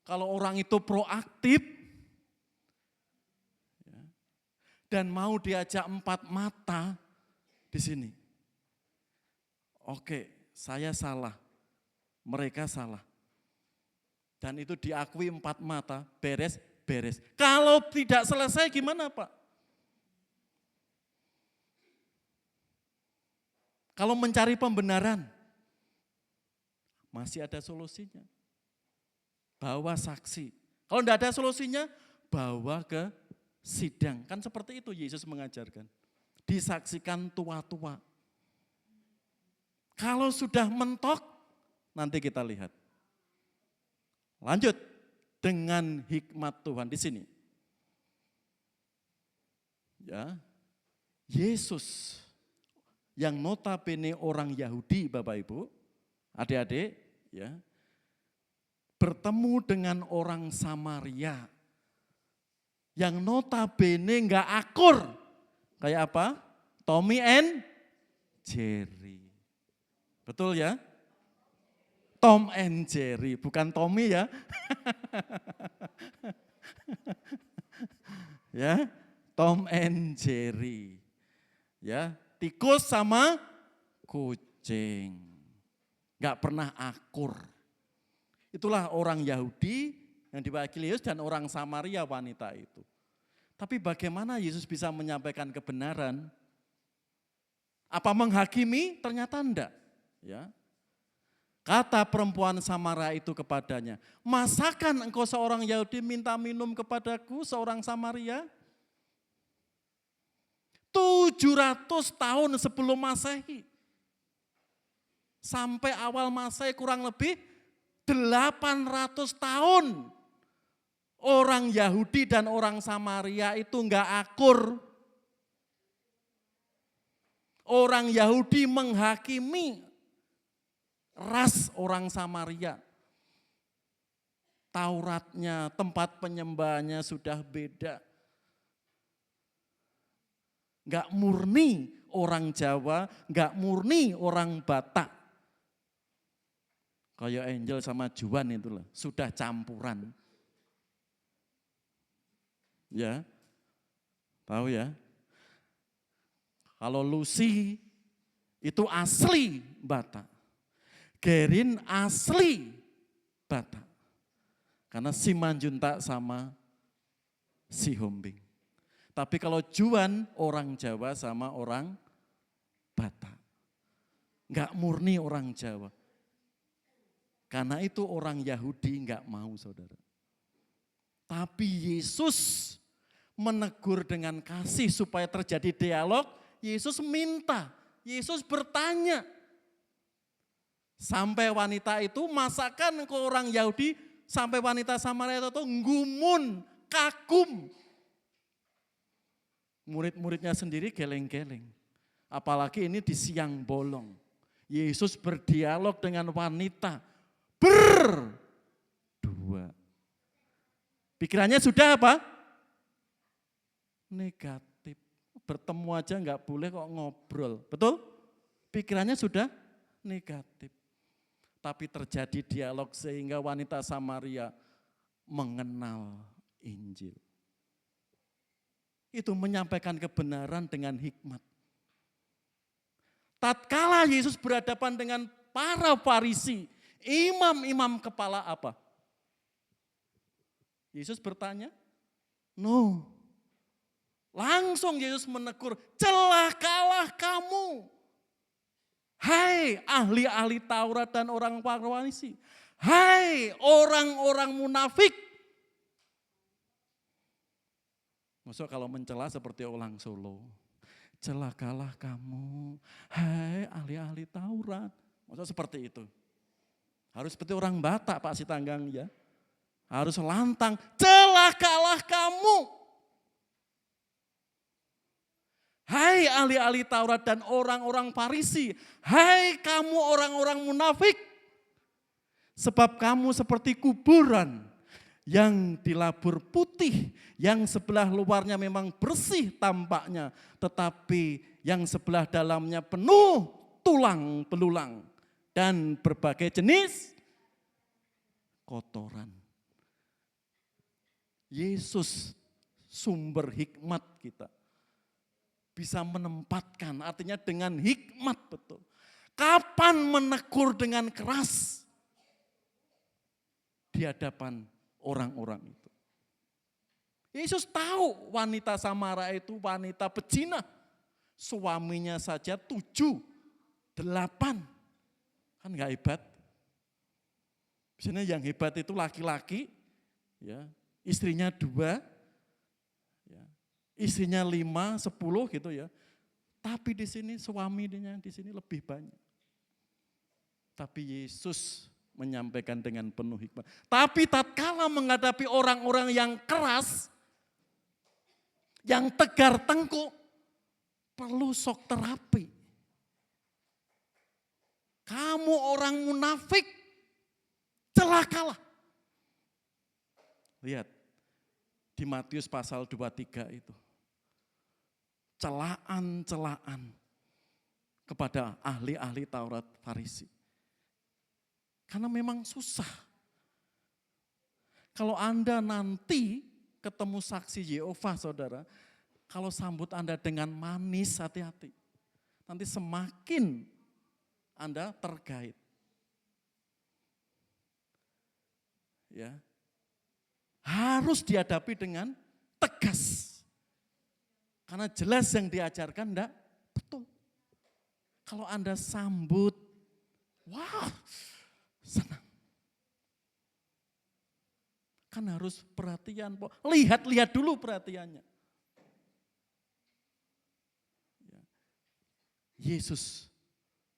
Kalau orang itu proaktif, dan mau diajak 4 mata di sini. Oke, saya salah, mereka salah. Dan itu diakui 4 mata, beres. Kalau tidak selesai gimana Pak? Kalau mencari pembenaran, masih ada solusinya. Bawa saksi. Kalau tidak ada solusinya, bawa ke sidang. Kan seperti itu Yesus mengajarkan. Disaksikan tua-tua. Kalau sudah mentok, nanti kita lihat. Lanjut, dengan hikmat Tuhan di sini. Ya, Yesus yang notabene orang Yahudi, Bapak Ibu, adik-adik, ya, bertemu dengan orang Samaria yang notabene enggak akur. Kayak apa? Tommy and Jerry. Betul ya? Tom and Jerry, bukan Tommy ya. Ya, Tom and Jerry. Ya, tikus sama kucing. Enggak pernah akur. Itulah orang Yahudi yang diwakili Yesus dan orang Samaria wanita itu. Tapi bagaimana Yesus bisa menyampaikan kebenaran? Apa menghakimi? Ternyata enggak. Ya. Kata perempuan Samaria itu kepadanya, masakan engkau seorang Yahudi minta minum kepadaku seorang Samaria? 700 tahun sebelum Masehi. Sampai awal Masehi kurang lebih 800 tahun. Orang Yahudi dan orang Samaria itu enggak akur. Orang Yahudi menghakimi ras orang Samaria. Tauratnya, tempat penyembahannya sudah beda. Enggak murni orang Jawa, enggak murni orang Batak. Kayak Angel sama Juan itulah, sudah campuran. Ya, tahu ya. Kalau Lucy itu asli Batak. Gerin asli Batak. Karena si Manjuntak sama si Hombing. Tapi kalau Juan orang Jawa sama orang Batak. Enggak murni orang Jawa. Karena itu orang Yahudi enggak mau saudara. Tapi Yesus menegur dengan kasih supaya terjadi dialog. Yesus minta, Yesus bertanya. Sampai wanita itu masakan ke orang Yahudi, sampai wanita Samaria itu ngumun, kagum. Murid-muridnya sendiri geleng-geleng. Apalagi ini di siang bolong. Yesus berdialog dengan wanita. Berdua. Pikirannya sudah apa? Negatif. Bertemu aja enggak boleh kok ngobrol. Betul? Pikirannya sudah negatif. Tapi terjadi dialog sehingga wanita Samaria mengenal Injil. Itu menyampaikan kebenaran dengan hikmat. Tatkala Yesus berhadapan dengan para Farisi, imam-imam kepala apa? Yesus bertanya, no. Langsung Yesus menegur, celakalah kamu. Hai ahli-ahli Taurat dan orang Farisi. Hai orang-orang munafik. Maksud kalau mencela seperti orang Solo. Celakalah kamu. Hai ahli-ahli Taurat. Maksud seperti itu. Harus seperti orang Batak Pak Sitanggang ya. Harus lantang, celakalah kamu. Hai ahli-ahli Taurat dan orang-orang Farisi. Hai kamu orang-orang munafik. Sebab kamu seperti kuburan yang dilabur putih. Yang sebelah luarnya memang bersih tampaknya. Tetapi yang sebelah dalamnya penuh tulang belulang. Dan berbagai jenis kotoran. Yesus sumber hikmat kita. Bisa menempatkan, artinya dengan hikmat betul. Kapan menegur dengan keras di hadapan orang-orang itu. Yesus tahu wanita Samaria itu wanita pezina. Suaminya saja 7, 8. Kan gak hebat. Biasanya yang hebat itu laki-laki, ya, istrinya 2, ya, istrinya 5, 10 gitu ya. Tapi di sini suaminya di sini lebih banyak. Tapi Yesus menyampaikan dengan penuh hikmat. Tapi tatkala menghadapi orang-orang yang keras, yang tegar tengkuk, perlu shock terapi. Kamu orang munafik, celakalah. Lihat, di Matius pasal 23 itu. Celaan-celaan kepada ahli-ahli Taurat Farisi. Karena memang susah. Kalau Anda nanti ketemu saksi Yehova saudara, kalau sambut Anda dengan manis, hati-hati. Nanti semakin Anda tergait. Ya. Harus dihadapi dengan tegas. Karena jelas yang diajarkan enggak betul. Kalau Anda sambut, wah senang. Kan harus perhatian, lihat-lihat dulu perhatiannya. Yesus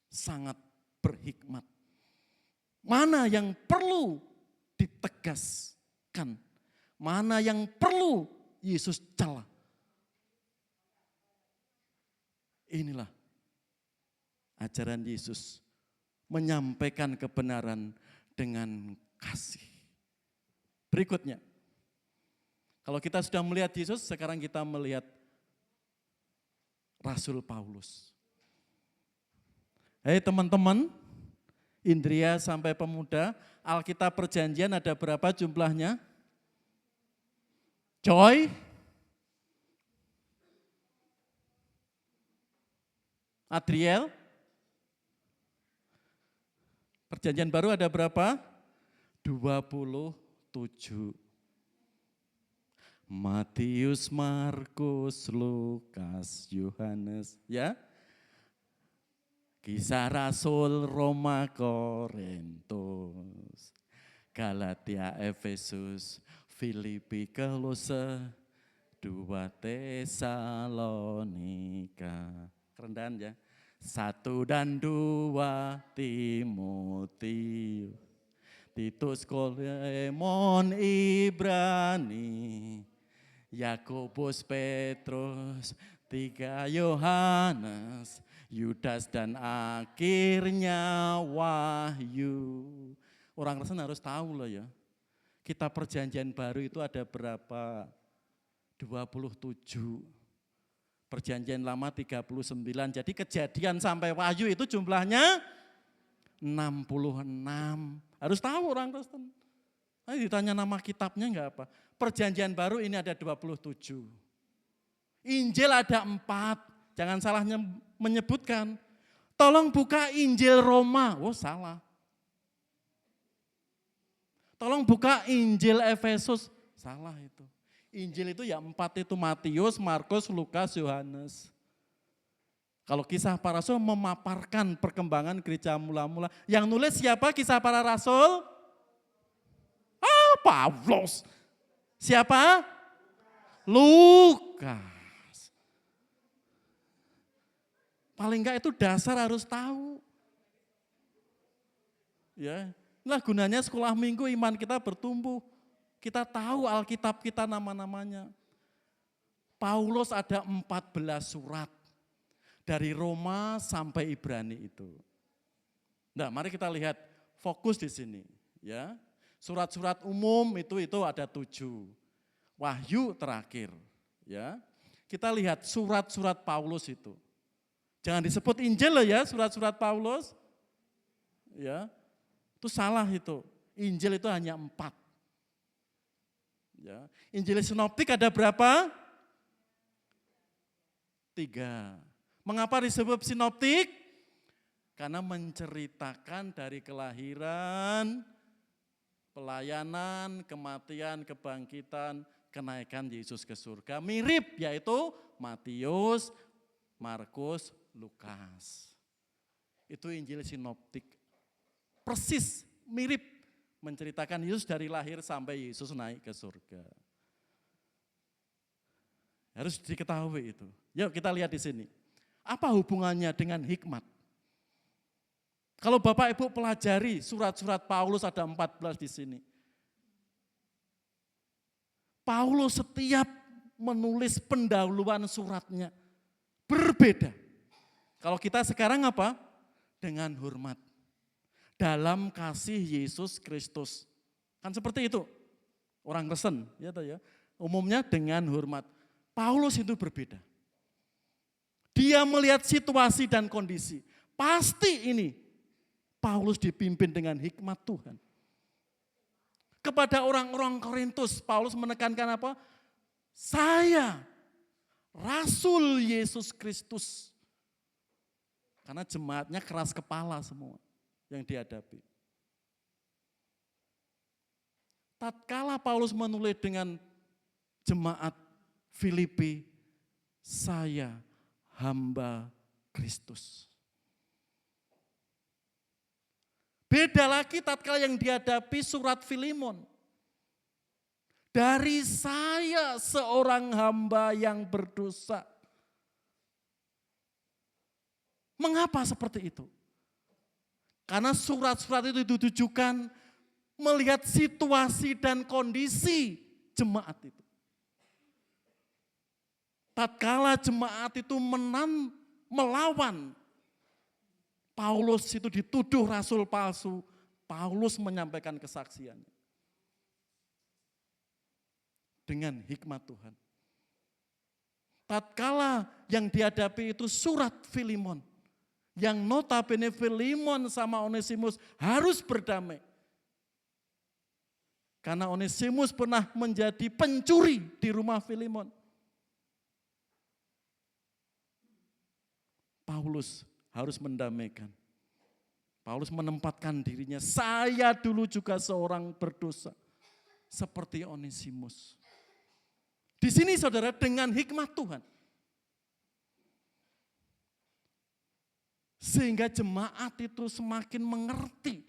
sangat berhikmat. Mana yang perlu ditegaskan, mana yang perlu Yesus cela. Inilah ajaran Yesus menyampaikan kebenaran dengan kasih. Berikutnya, kalau kita sudah melihat Yesus, sekarang kita melihat Rasul Paulus. Hei teman-teman, Indria sampai pemuda, Alkitab Perjanjian ada berapa jumlahnya? Joy? Adriel? Perjanjian baru ada berapa? 27. Matius, Markus, Lukas, Yohanes, ya. Kisah Rasul, Roma, Korintus, Galatia, Efesus, Filipi, Kolose, 2 Tesalonika. Kerendahan ya. 1 dan 2 Timotius, Titus, Filemon, Ibrani, Yakobus, Petrus, 3 Yohanes, Yudas dan akhirnya Wahyu. Orang Kristen harus tahu loh ya. Kitab Perjanjian Baru itu ada berapa? 27. Perjanjian Lama 39. Jadi Kejadian sampai Wahyu itu jumlahnya 66. Harus tahu orang Kristen. Nah, ditanya nama kitabnya enggak apa. Perjanjian Baru ini ada 27. Injil ada 4. Jangan salahnya menyebutkan. Tolong buka Injil Roma. Oh salah. Tolong buka Injil Efesus. Salah itu. Injil itu ya 4 itu Matius, Markus, Lukas, Yohanes. Kalau Kisah Para Rasul memaparkan perkembangan gereja mula-mula. Yang nulis siapa Kisah Para Rasul? Paulus. Siapa? Lukas. Paling enggak itu dasar harus tahu. Ya, inilah gunanya sekolah minggu iman kita bertumbuh. Kita tahu Alkitab kita nama-namanya. Paulus ada 14 surat. Dari Roma sampai Ibrani itu. Nah, mari kita lihat fokus di sini. Ya, surat-surat umum itu ada 7. Wahyu terakhir. Ya, kita lihat surat-surat Paulus itu. Jangan disebut Injil loh ya, surat-surat Paulus. Ya, itu salah itu. Injil itu hanya 4. Ya. Injil sinoptik ada berapa? 3. Mengapa disebut sinoptik? Karena menceritakan dari kelahiran, pelayanan, kematian, kebangkitan, kenaikan Yesus ke surga. Mirip yaitu Matius, Markus, Lukas. Itu Injil sinoptik. Persis mirip. Menceritakan Yesus dari lahir sampai Yesus naik ke surga. Harus diketahui itu. Yuk kita lihat di sini. Apa hubungannya dengan hikmat? Kalau Bapak Ibu pelajari surat-surat Paulus ada 14 di sini. Paulus setiap menulis pendahuluan suratnya berbeda. Kalau kita sekarang apa? Dengan hormat. Dalam kasih Yesus Kristus. Kan seperti itu. Orang Kristen, ya, umumnya dengan hormat. Paulus itu berbeda. Dia melihat situasi dan kondisi. Pasti ini Paulus dipimpin dengan hikmat Tuhan. Kepada orang-orang Korintus, Paulus menekankan apa? Saya Rasul Yesus Kristus. Karena jemaatnya keras kepala semua yang dihadapi. Tatkala Paulus menulis dengan jemaat Filipi, saya hamba Kristus. Beda lagi tatkala yang dihadapi surat Filemon. Dari saya seorang hamba yang berdosa. Mengapa seperti itu? Karena surat-surat itu ditujukan melihat situasi dan kondisi jemaat itu. Tatkala jemaat itu melawan, Paulus itu dituduh rasul palsu, Paulus menyampaikan kesaksiannya. Dengan hikmat Tuhan. Tatkala yang dihadapi itu surat Filemon, Yang notabene Filemon sama Onesimus harus berdamai. Karena Onesimus pernah menjadi pencuri di rumah Filemon. Paulus harus mendamaikan. Paulus menempatkan dirinya, saya dulu juga seorang berdosa. Seperti Onesimus. Di sini saudara dengan hikmat Tuhan. Sehingga jemaat itu semakin mengerti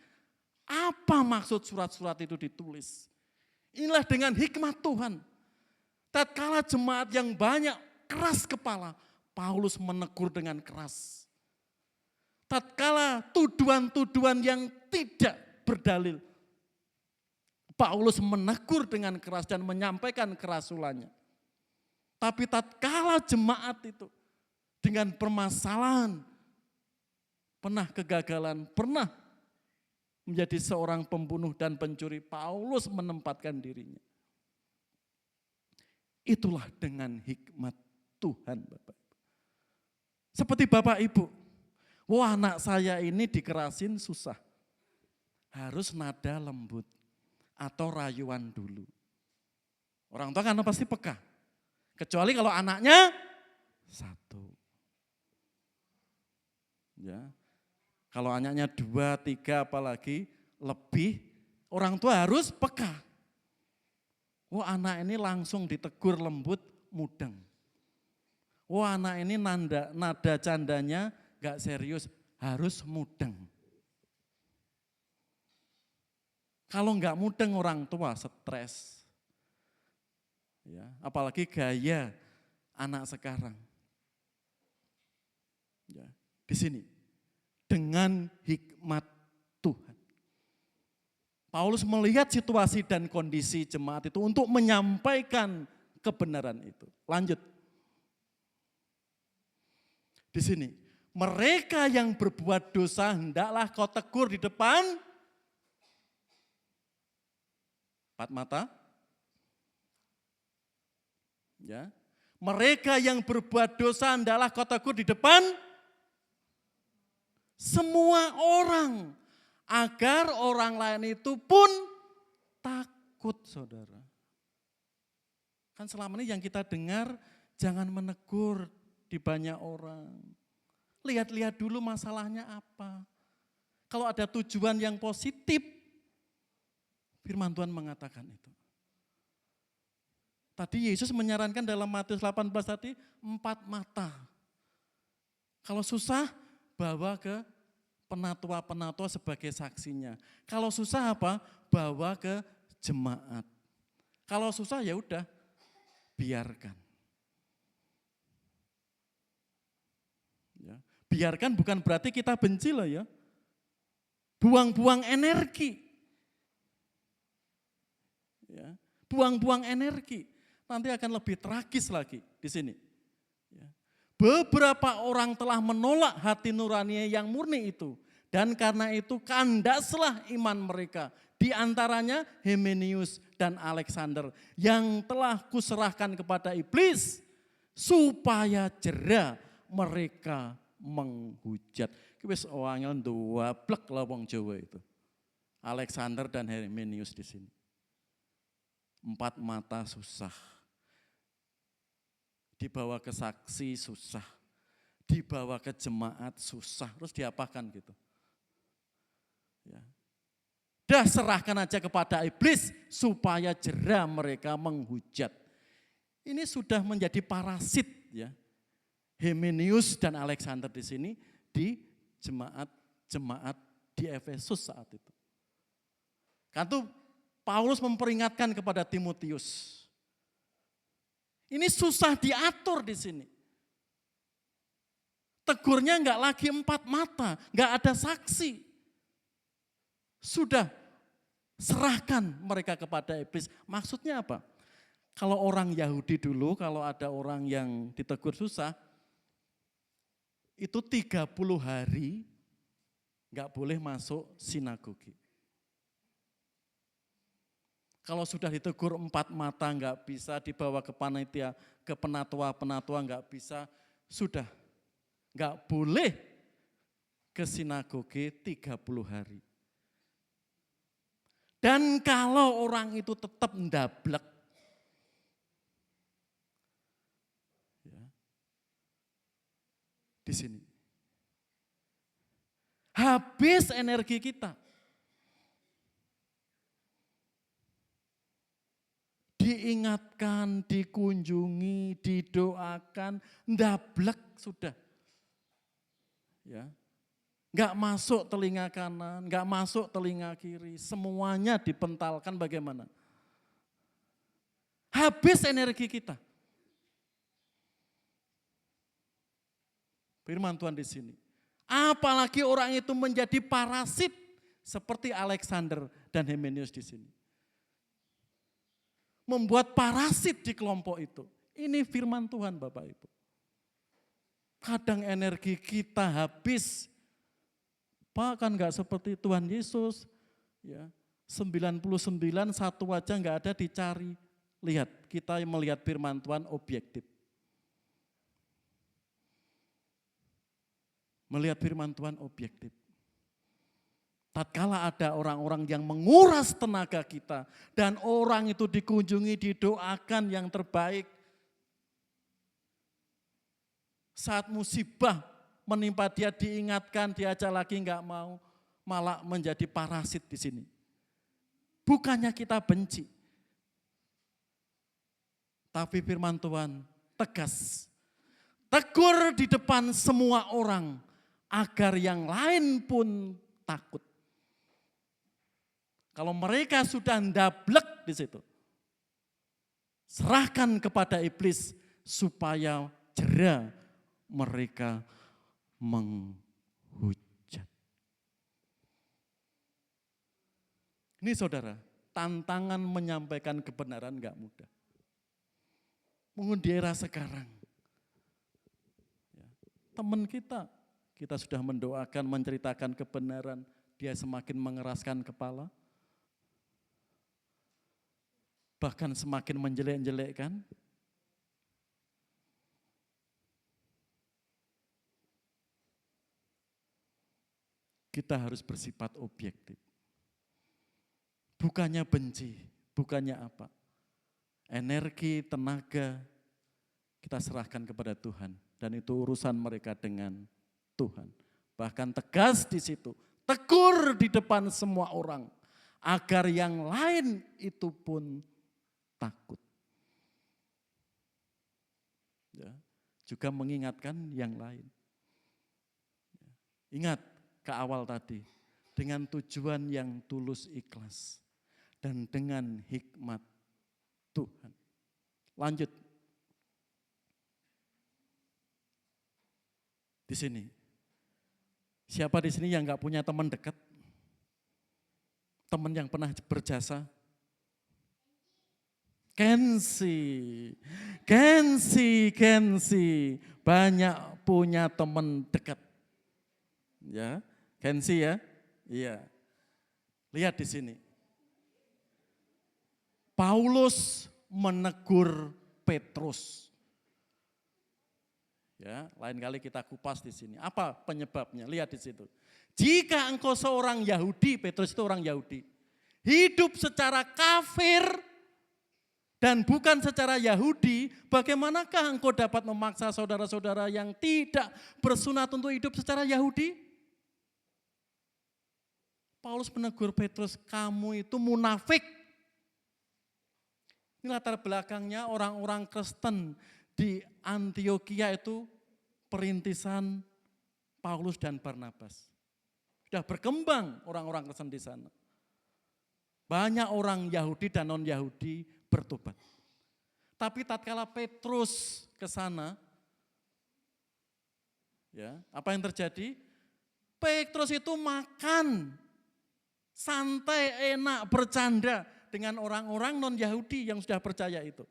apa maksud surat-surat itu ditulis. Inilah dengan hikmat Tuhan. Tatkala jemaat yang banyak keras kepala, Paulus menegur dengan keras. Tatkala tuduhan-tuduhan yang tidak berdalil, Paulus menegur dengan keras dan menyampaikan kerasulannya. Tapi tatkala jemaat itu dengan permasalahan, pernah kegagalan, pernah menjadi seorang pembunuh dan pencuri, Paulus menempatkan dirinya. Itulah dengan hikmat Tuhan, Bapak. Seperti Bapak Ibu, wah anak saya ini dikerasin susah. Harus nada lembut atau rayuan dulu. Orang tua kan pasti peka. Kecuali kalau anaknya satu. Ya. Kalau anaknya 2, 3 apalagi lebih, orang tua harus peka. Wah anak ini langsung ditegur lembut, mudeng. Wah anak ini nada candanya gak serius, harus mudeng. Kalau gak mudeng orang tua stres. Ya, apalagi gaya anak sekarang. Ya, di sini. Dengan hikmat Tuhan. Paulus melihat situasi dan kondisi jemaat itu untuk menyampaikan kebenaran itu. Lanjut. Di sini, mereka yang berbuat dosa hendaklah kau tegur di depan 4 mata. Ya. Mereka yang berbuat dosa hendaklah kau tegur di depan semua orang, agar orang lain itu pun takut, saudara. Kan selama ini yang kita dengar, jangan menegur di banyak orang. Lihat-lihat dulu masalahnya apa. Kalau ada tujuan yang positif, firman Tuhan mengatakan itu. Tadi Yesus menyarankan dalam Matius 18 tadi 4 mata. Kalau susah, bawa ke penatua-penatua sebagai saksinya. Kalau susah apa? Bawa ke jemaat. Kalau susah ya udah, biarkan. Ya, biarkan bukan berarti kita benci loh ya. Buang-buang energi. Ya, buang-buang energi. Nanti akan lebih tragis lagi di sini. Beberapa orang telah menolak hati nurani yang murni itu. Dan karena itu kandaslah iman mereka. Di antaranya Himenius dan Alexander. Yang telah kuserahkan kepada iblis. Supaya jera mereka menghujat. Wis wangel dua blek lah wong Jawa itu. Alexander dan Himenius di sini. 4 mata susah. Dibawa ke saksi susah, dibawa ke jemaat susah, terus diapakan gitu. Ya. Dah serahkan aja kepada iblis supaya jera mereka menghujat. Ini sudah menjadi parasit ya. Himenius dan Alexander di sini di jemaat di Efesus saat itu. Kan tuh Paulus memperingatkan kepada Timotius. Ini susah diatur di sini. Tegurnya enggak lagi 4 mata, enggak ada saksi. Sudah serahkan mereka kepada iblis. Maksudnya apa? Kalau orang Yahudi dulu, kalau ada orang yang ditegur susah, itu 30 hari enggak boleh masuk sinagogi. Kalau sudah ditegur 4 mata enggak bisa, dibawa ke panitia, ke penatua-penatua enggak bisa, sudah enggak boleh ke sinagoge 30 hari. Dan kalau orang itu tetap ndablek, ya, di sini, habis energi kita. Diingatkan, dikunjungi, didoakan, ndablek sudah. Ya. Enggak masuk telinga kanan, enggak masuk telinga kiri, semuanya dipentalkan bagaimana? Habis energi kita. Firman Tuhan di sini. Apalagi orang itu menjadi parasit seperti Alexander dan Himenius di sini. Membuat parasit di kelompok itu. Ini firman Tuhan Bapak Ibu. Kadang energi kita habis. Pak kan enggak seperti Tuhan Yesus. Ya, 99 satu aja enggak ada dicari. Lihat, kita melihat firman Tuhan objektif. Melihat firman Tuhan objektif. Tatkala ada orang-orang yang menguras tenaga kita dan orang itu dikunjungi, didoakan yang terbaik. Saat musibah menimpa dia diingatkan, diajak lagi enggak mau, malah menjadi parasit di sini. Bukannya kita benci. Tapi firman Tuhan tegas. Tegur di depan semua orang agar yang lain pun takut. Kalau mereka sudah ndablek di situ, serahkan kepada iblis supaya jera mereka menghujat. Ini saudara, tantangan menyampaikan kebenaran enggak mudah. Mungkin di era sekarang, teman kita sudah mendoakan, menceritakan kebenaran, dia semakin mengeraskan kepala. Bahkan semakin menjelek-jelekkan. Kita harus bersifat objektif. Bukannya benci, bukannya apa. Energi, tenaga, kita serahkan kepada Tuhan. Dan itu urusan mereka dengan Tuhan. Bahkan tegas di situ, tegur di depan semua orang. Agar yang lain itu pun takut. Ya, juga mengingatkan yang lain. Ingat ke awal tadi, dengan tujuan yang tulus ikhlas dan dengan hikmat Tuhan. Lanjut. Di sini. Siapa di sini yang enggak punya teman dekat? Teman yang pernah berjasa? Kensi, banyak punya teman dekat. Ya, Kensi ya, iya. Lihat di sini. Paulus menegur Petrus. Ya, lain kali kita kupas di sini. Apa penyebabnya? Lihat di situ. Jika engkau seorang Yahudi, Petrus itu orang Yahudi, hidup secara kafir, dan bukan secara Yahudi, bagaimanakah engkau dapat memaksa saudara-saudara yang tidak bersunat untuk hidup secara Yahudi? Paulus menegur Petrus, kamu itu munafik. Ini latar belakangnya orang-orang Kristen di Antioquia itu perintisan Paulus dan Barnabas. Sudah berkembang orang-orang Kristen di sana. Banyak orang Yahudi dan non-Yahudi bertobat. Tapi tatkala Petrus ke sana, ya, apa yang terjadi? Petrus itu makan, santai, enak, bercanda dengan orang-orang non-Yahudi yang sudah percaya itu.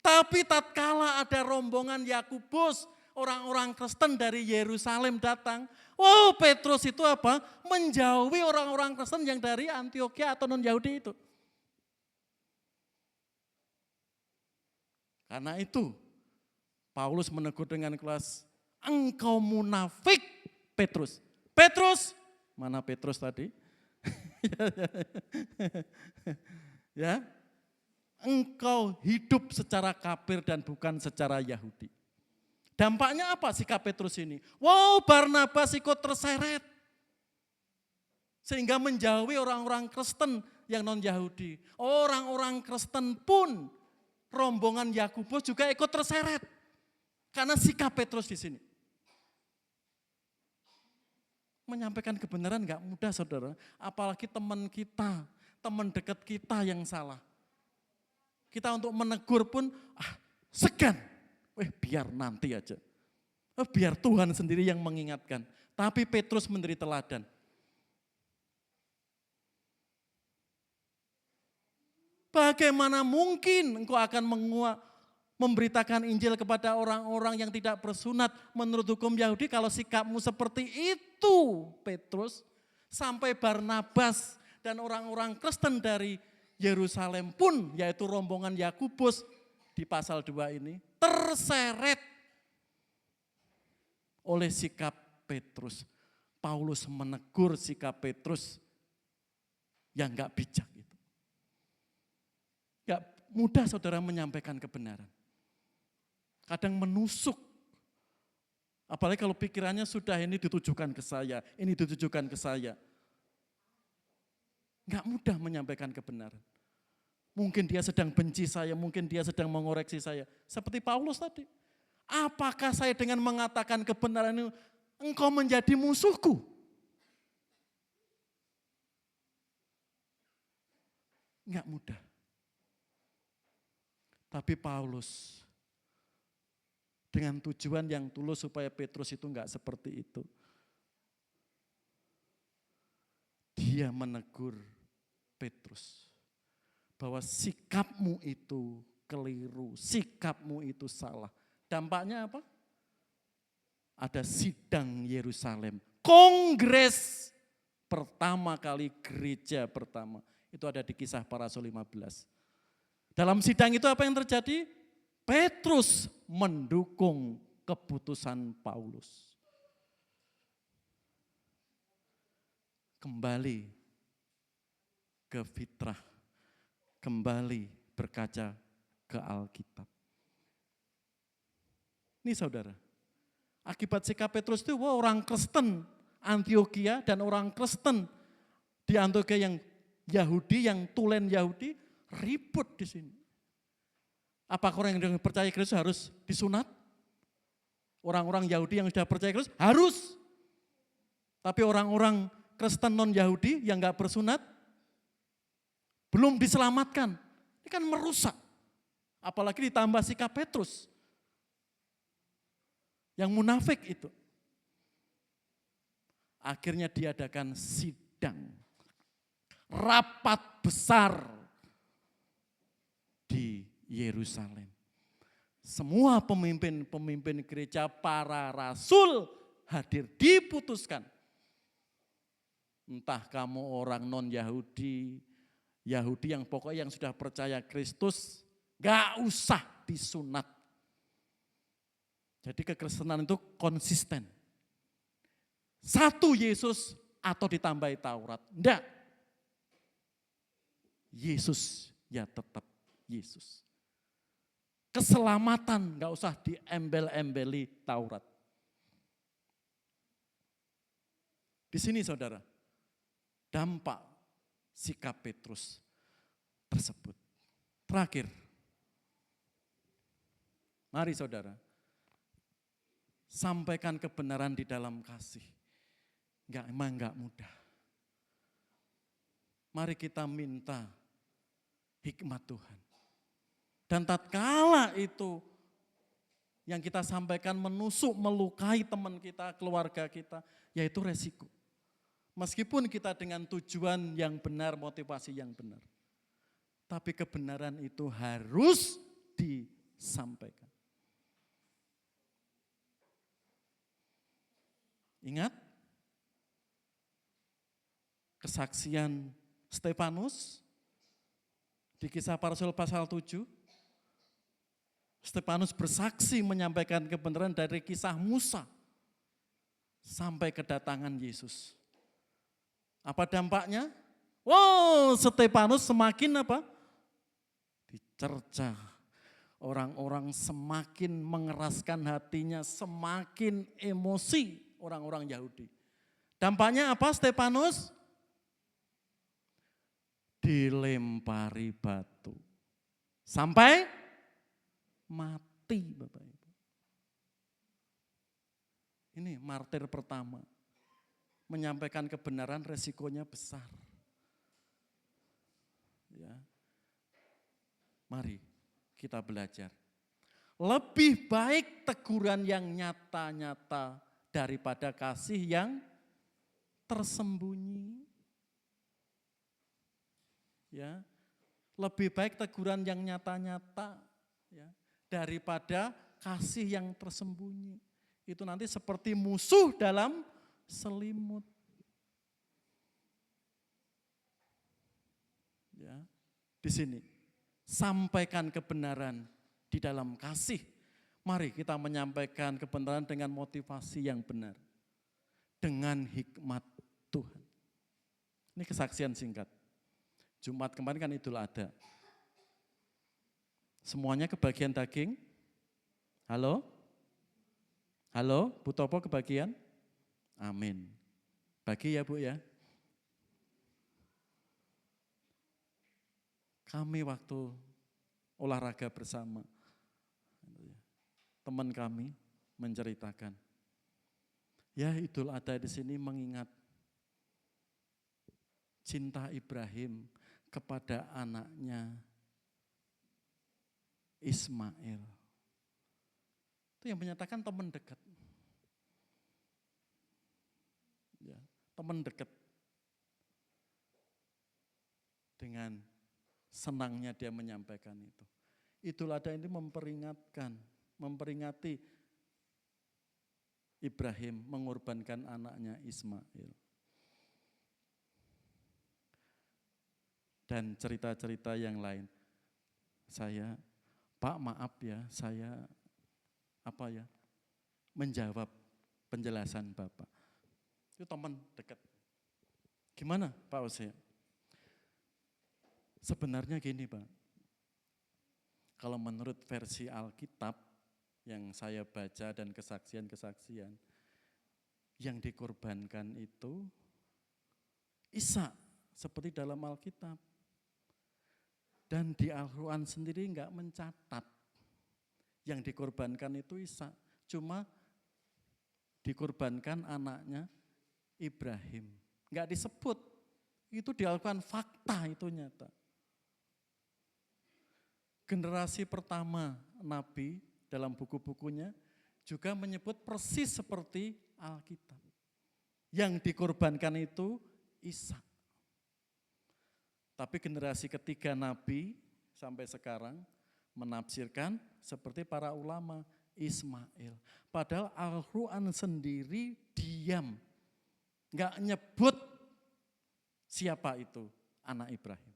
Tapi tatkala ada rombongan Yakobus, orang-orang Kristen dari Yerusalem datang, oh Petrus itu apa? Menjauhi orang-orang Kristen yang dari Antioquia atau non-Yahudi itu. Karena itu Paulus menegur dengan keras, engkau munafik Petrus. Petrus, mana Petrus tadi? Ya, engkau hidup secara kafir dan bukan secara Yahudi. Dampaknya apa sikap Petrus ini? Wow, Barnabas ikut terseret. Sehingga menjauhi orang-orang Kristen yang non-Yahudi. Orang-orang Kristen pun, rombongan Yakobus juga ikut terseret. Karena sikap Petrus di sini. Menyampaikan kebenaran gak mudah saudara. Apalagi teman kita, teman dekat kita yang salah. Kita untuk menegur pun segan. Biar nanti aja. Biar Tuhan sendiri yang mengingatkan. Tapi Petrus memberi teladan. Bagaimana mungkin engkau akan memberitakan Injil kepada orang-orang yang tidak bersunat menurut hukum Yahudi kalau sikapmu seperti itu, Petrus. Sampai Barnabas dan orang-orang Kristen dari Yerusalem pun, yaitu rombongan Yakobus di pasal 2 ini, terseret oleh sikap Petrus. Paulus menegur sikap Petrus yang gak bijak itu. Gak mudah saudara menyampaikan kebenaran. Kadang menusuk. Apalagi kalau pikirannya sudah ini ditujukan ke saya, ini ditujukan ke saya. Gak mudah menyampaikan kebenaran. Mungkin dia sedang benci saya, mungkin dia sedang mengoreksi saya. Seperti Paulus tadi. Apakah saya dengan mengatakan kebenaran ini, engkau menjadi musuhku? Enggak mudah. Tapi Paulus dengan tujuan yang tulus supaya Petrus itu enggak seperti itu. Dia menegur Petrus bahwa sikapmu itu keliru, sikapmu itu salah. Dampaknya apa? Ada sidang Yerusalem, kongres pertama kali gereja pertama. Itu ada di Kisah Para Rasul 15. Dalam sidang itu apa yang terjadi? Petrus mendukung keputusan Paulus. Kembali ke fitrah, kembali berkaca ke Alkitab. Ini saudara, akibat sikap Petrus itu orang Kristen Antioquia dan orang Kristen di Antioquia yang Yahudi, yang tulen Yahudi, ribut di sini. Apakah orang yang percaya Kristus harus disunat? Orang-orang Yahudi yang sudah percaya Kristus harus. Tapi orang-orang Kristen non-Yahudi yang enggak bersunat belum diselamatkan. Ini kan merusak. Apalagi ditambah sikap Petrus. Yang munafik itu. Akhirnya diadakan sidang. Rapat besar di Yerusalem. Semua pemimpin gereja, para rasul hadir, diputuskan. Entah kamu orang non-Yahudi, Yahudi yang pokoknya yang sudah percaya Kristus, gak usah disunat. Jadi kekristenan itu konsisten. Satu Yesus atau ditambahi Taurat. Enggak. Yesus ya tetap Yesus. Keselamatan gak usah diembel-embeli Taurat. Di sini saudara, dampak sikap Petrus tersebut. Terakhir, mari saudara, sampaikan kebenaran di dalam kasih. Emang enggak mudah. Mari kita minta hikmat Tuhan. Dan tatkala itu yang kita sampaikan menusuk, melukai teman kita, keluarga kita, yaitu resiko. Meskipun kita dengan tujuan yang benar, motivasi yang benar. Tapi kebenaran itu harus disampaikan. Ingat kesaksian Stefanus di Kisah Para Rasul pasal 7. Stefanus bersaksi menyampaikan kebenaran dari kisah Musa. sampai kedatangan Yesus. Apa dampaknya? Wow, Stefanus semakin apa? Dicercah. Orang-orang semakin mengeraskan hatinya, semakin emosi orang-orang Yahudi. Dampaknya apa Stefanus? Dilempari batu. Sampai mati Bapak Ibu. Ini martir pertama. Menyampaikan kebenaran resikonya besar. Ya. Mari kita belajar. Lebih baik teguran yang nyata-nyata daripada kasih yang tersembunyi. Ya. Lebih baik teguran yang nyata-nyata ya, daripada kasih yang tersembunyi. Itu nanti seperti musuh dalam selimut. Ya, di sini sampaikan kebenaran di dalam kasih. Mari kita menyampaikan kebenaran dengan motivasi yang benar. Dengan hikmat Tuhan. Ini kesaksian singkat. Jumat kemarin kan Idul Adha. Semuanya kebagian daging? Halo? Halo, Bu Topo kebagian? Amin. Bagi ya Bu ya. Kami waktu olahraga bersama, teman kami menceritakan, ya Idul Adha di sini mengingat cinta Ibrahim kepada anaknya Ismail. Itu yang menyatakan teman dekat. Ya, teman dekat. Dengan senangnya dia menyampaikan itu. Idul Adha ini memperingati Ibrahim mengorbankan anaknya Ismail. Dan cerita-cerita yang lain. Saya, Pak maaf ya, saya menjawab penjelasan Bapak. Itu teman dekat. Gimana Pak Ose? Sebenarnya gini Pak, kalau menurut versi Alkitab yang saya baca dan kesaksian-kesaksian, yang dikorbankan itu Ishak seperti dalam Alkitab. Dan di Al-Quran sendiri enggak mencatat yang dikorbankan itu Ishak, cuma dikorbankan anaknya Ibrahim. Enggak disebut, itu di Al-Quran fakta itu nyata. Generasi pertama Nabi dalam buku-bukunya juga menyebut persis seperti Alkitab. Yang dikorbankan itu Ishak. Tapi generasi ketiga Nabi sampai sekarang menafsirkan seperti para ulama Ismail. Padahal Al-Quran sendiri diam. Enggak nyebut siapa itu anak Ibrahim.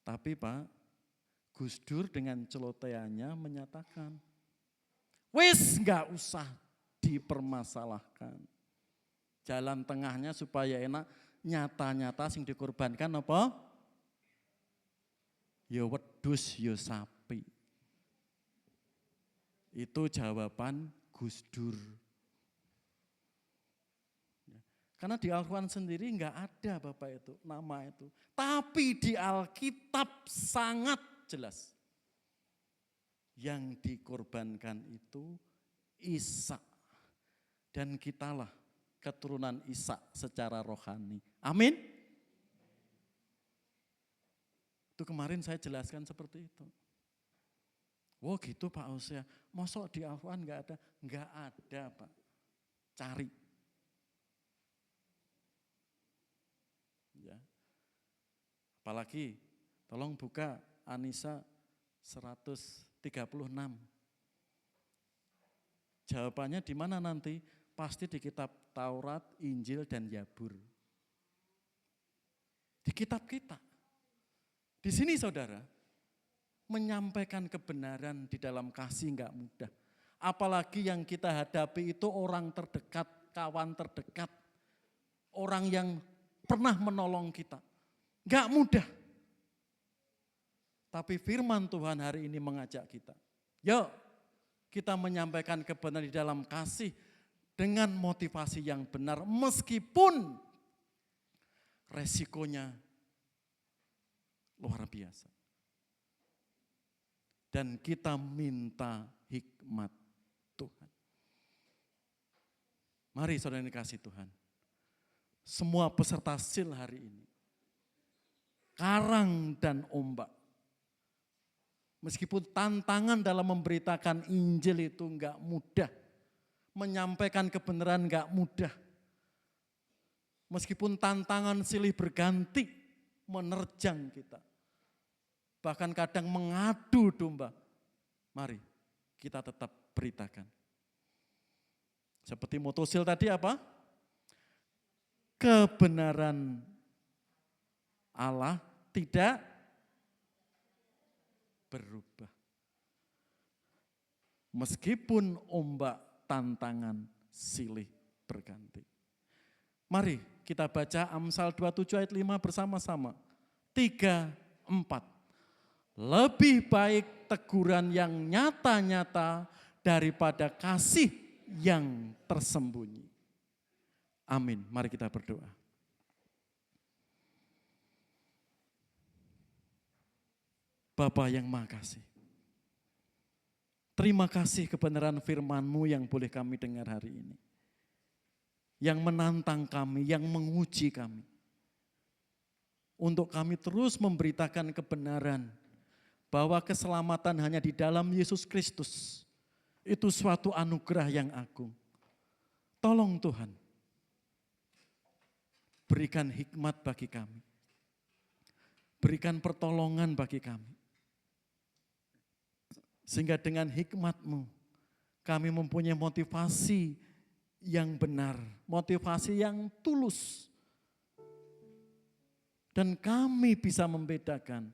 Tapi Pak, Gus Dur dengan celoteannya menyatakan, wis enggak usah dipermasalahkan. Jalan tengahnya supaya enak, nyata-nyata sing dikorbankan apa? Ya wedhus, ya sapi. Itu jawaban Gus Dur. Karena di Al-Quran sendiri enggak ada Bapak itu, nama itu. Tapi di Alkitab sangat jelas. Yang dikorbankan itu Ishak. Dan kitalah keturunan Ishak secara rohani. Amin. Itu kemarin saya jelaskan seperti itu. Oh gitu Pak Hosea, mosok di Al-Quran enggak ada? Enggak ada Pak, cari. Ya. Apalagi, tolong buka Anisa 136. Jawabannya di mana nanti? Pasti di kitab Taurat, Injil, dan Zabur. Di kitab kita. Di sini saudara, menyampaikan kebenaran di dalam kasih enggak mudah. Apalagi yang kita hadapi itu orang terdekat, kawan terdekat. Orang yang pernah menolong kita. Gak mudah. Tapi firman Tuhan hari ini mengajak kita. Yuk kita menyampaikan kebenaran di dalam kasih dengan motivasi yang benar. Meskipun resikonya luar biasa. Dan kita minta hikmat Tuhan. Mari saudara yang dikasihi Tuhan. Semua peserta sil hari ini. Karang dan ombak. Meskipun tantangan dalam memberitakan Injil itu enggak mudah. Menyampaikan kebenaran enggak mudah. Meskipun tantangan silih berganti menerjang kita. Bahkan kadang mengadu domba. Mari kita tetap beritakan. Seperti motosil tadi apa? Kebenaran Allah tidak berubah. Meskipun ombak tantangan silih berganti. Mari kita baca Amsal 27 ayat 5 bersama-sama. 3, 4. Lebih baik teguran yang nyata-nyata daripada kasih yang tersembunyi. Amin. Mari kita berdoa. Bapa yang Maha Kasih. Terima kasih kebenaran firman-Mu yang boleh kami dengar hari ini. Yang menantang kami, yang menguji kami. Untuk kami terus memberitakan kebenaran bahwa keselamatan hanya di dalam Yesus Kristus. Itu suatu anugerah yang agung. Tolong Tuhan, berikan hikmat bagi kami. Berikan pertolongan bagi kami. Sehingga dengan hikmat-Mu, kami mempunyai motivasi yang benar, motivasi yang tulus. Dan kami bisa membedakan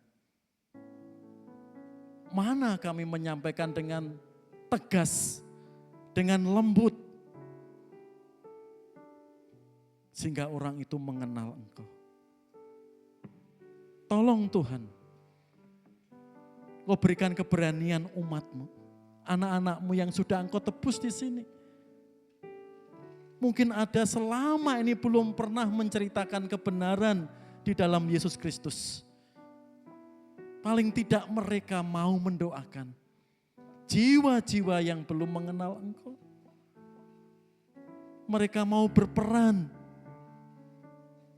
mana kami menyampaikan dengan tegas, dengan lembut. Sehingga orang itu mengenal Engkau. Tolong Tuhan, Kau berikan keberanian umat-Mu, anak-anak-Mu yang sudah Engkau tebus di sini. Mungkin ada selama ini belum pernah menceritakan kebenaran di dalam Yesus Kristus. Paling tidak mereka mau mendoakan jiwa-jiwa yang belum mengenal Engkau. Mereka mau berperan,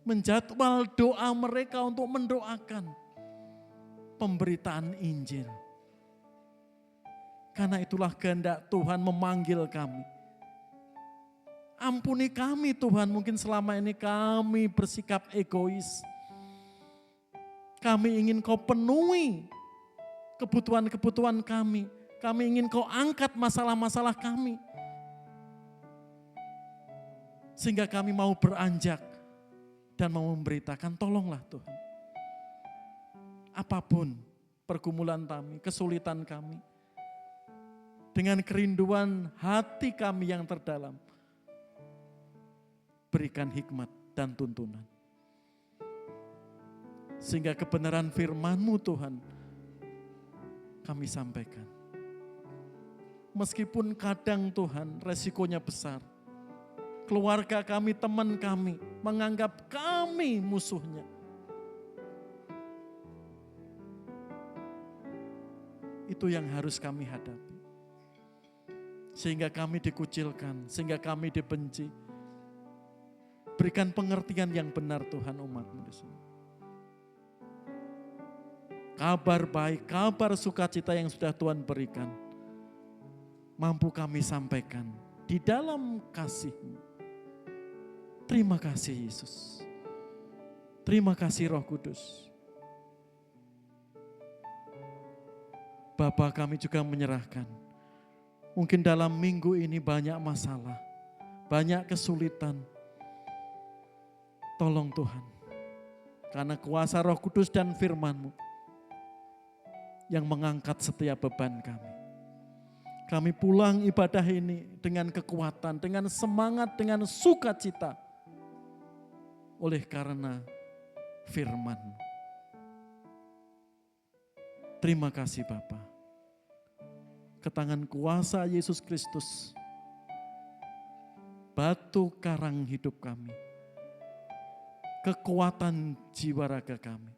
menjadwal doa mereka untuk mendoakan pemberitaan Injil. Karena itulah kehendak Tuhan memanggil kami. Ampuni kami Tuhan, mungkin selama ini kami bersikap egois. Kami ingin Kau penuhi kebutuhan-kebutuhan kami. Kami ingin Kau angkat masalah-masalah kami. Sehingga kami mau beranjak dan mau memberitakan, tolonglah Tuhan. Apapun pergumulan kami, kesulitan kami. Dengan kerinduan hati kami yang terdalam. Berikan hikmat dan tuntunan. Sehingga kebenaran firman-Mu Tuhan kami sampaikan. Meskipun kadang Tuhan resikonya besar. Keluarga kami, teman kami menganggap kami musuhnya. Itu yang harus kami hadapi. Sehingga kami dikucilkan, sehingga kami dibenci. Berikan pengertian yang benar Tuhan umat-Mu di sini. Kabar baik, kabar sukacita yang sudah Tuhan berikan. Mampu kami sampaikan di dalam kasih-Mu. Terima kasih Yesus. Terima kasih Roh Kudus. Bapa, kami juga menyerahkan. Mungkin dalam minggu ini banyak masalah, banyak kesulitan. Tolong Tuhan, karena kuasa Roh Kudus dan firman-Mu yang mengangkat setiap beban kami. Kami pulang ibadah ini dengan kekuatan, dengan semangat, dengan sukacita. Oleh karena firman. Terima kasih Bapa. Ke tangan kuasa Yesus Kristus, batu karang hidup kami, kekuatan jiwa raga kami,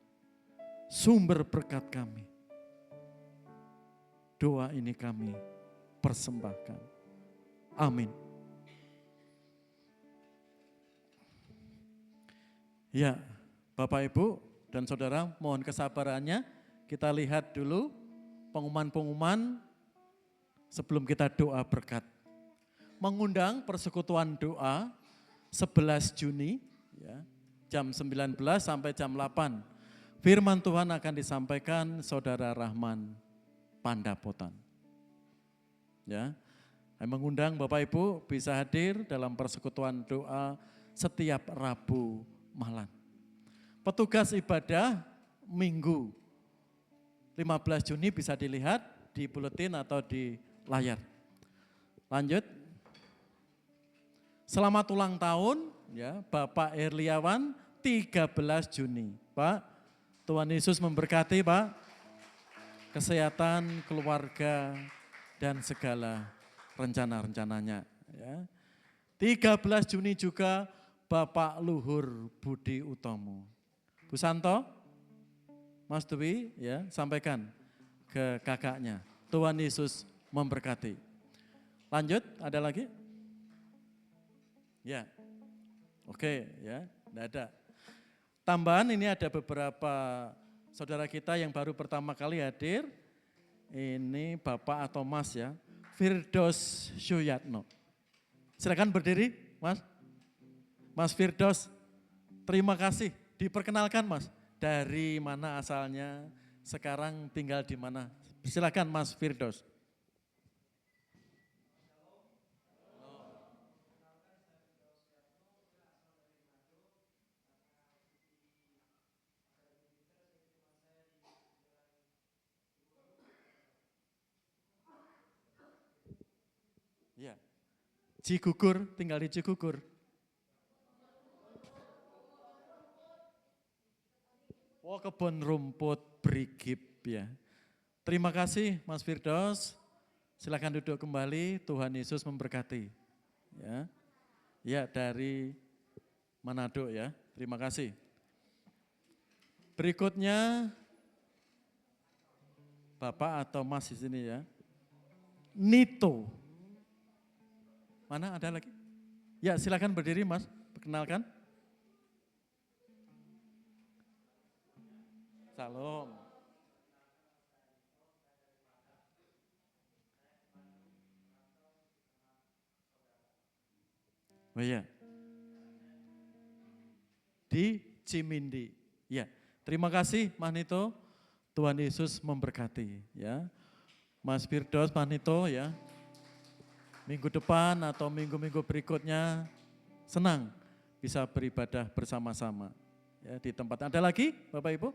sumber berkat kami. Doa ini kami persembahkan. Amin. Ya, Bapak Ibu dan Saudara, mohon kesabarannya. Kita lihat dulu pengumuman-pengumuman sebelum kita doa berkat. Mengundang persekutuan doa 11 Juni, ya, jam 19 sampai jam 8. Firman Tuhan akan disampaikan Saudara Rahman Pandapotan. Ya, saya mengundang Bapak Ibu bisa hadir dalam persekutuan doa setiap Rabu malam. Petugas ibadah Minggu 15 Juni bisa dilihat di buletin atau di layar. Lanjut. Selamat ulang tahun ya Bapak Herliawan 13 Juni. Pak, Tuhan Yesus memberkati Pak. Kesehatan, keluarga, dan segala rencana-rencananya. Ya. 13 Juni juga Bapak Luhur Budi Utomo. Bu Santo, Mas Dwi ya, sampaikan ke kakaknya. Tuhan Yesus memberkati. Lanjut, ada lagi? Ya, oke ya, enggak ada. Tambahan ini ada beberapa saudara kita yang baru pertama kali hadir. Ini Bapak atau Mas ya, Firdaus Syuyatno. Silakan berdiri Mas. Mas Firdaus, terima kasih. Diperkenalkan Mas, dari mana asalnya, sekarang tinggal di mana. Silakan Mas Firdaus. Ya, Cigugur, tinggal di Cigugur. Oh, kebun rumput Brigip ya. Terima kasih Mas Firdaus. Silakan duduk kembali, Tuhan Yesus memberkati. Ya, ya dari Manado ya, terima kasih. Berikutnya Bapak atau Mas di sini ya. Nito. Mana ada lagi? Ya silakan berdiri Mas, perkenalkan. Salam. Oh iya. Di Cimindi. Ya, terima kasih Mas Nito. Tuhan Yesus memberkati ya. Mas Firdaus, Mas Nito ya. Minggu depan atau minggu-minggu berikutnya senang bisa beribadah bersama-sama ya di tempat. Ada lagi Bapak Ibu?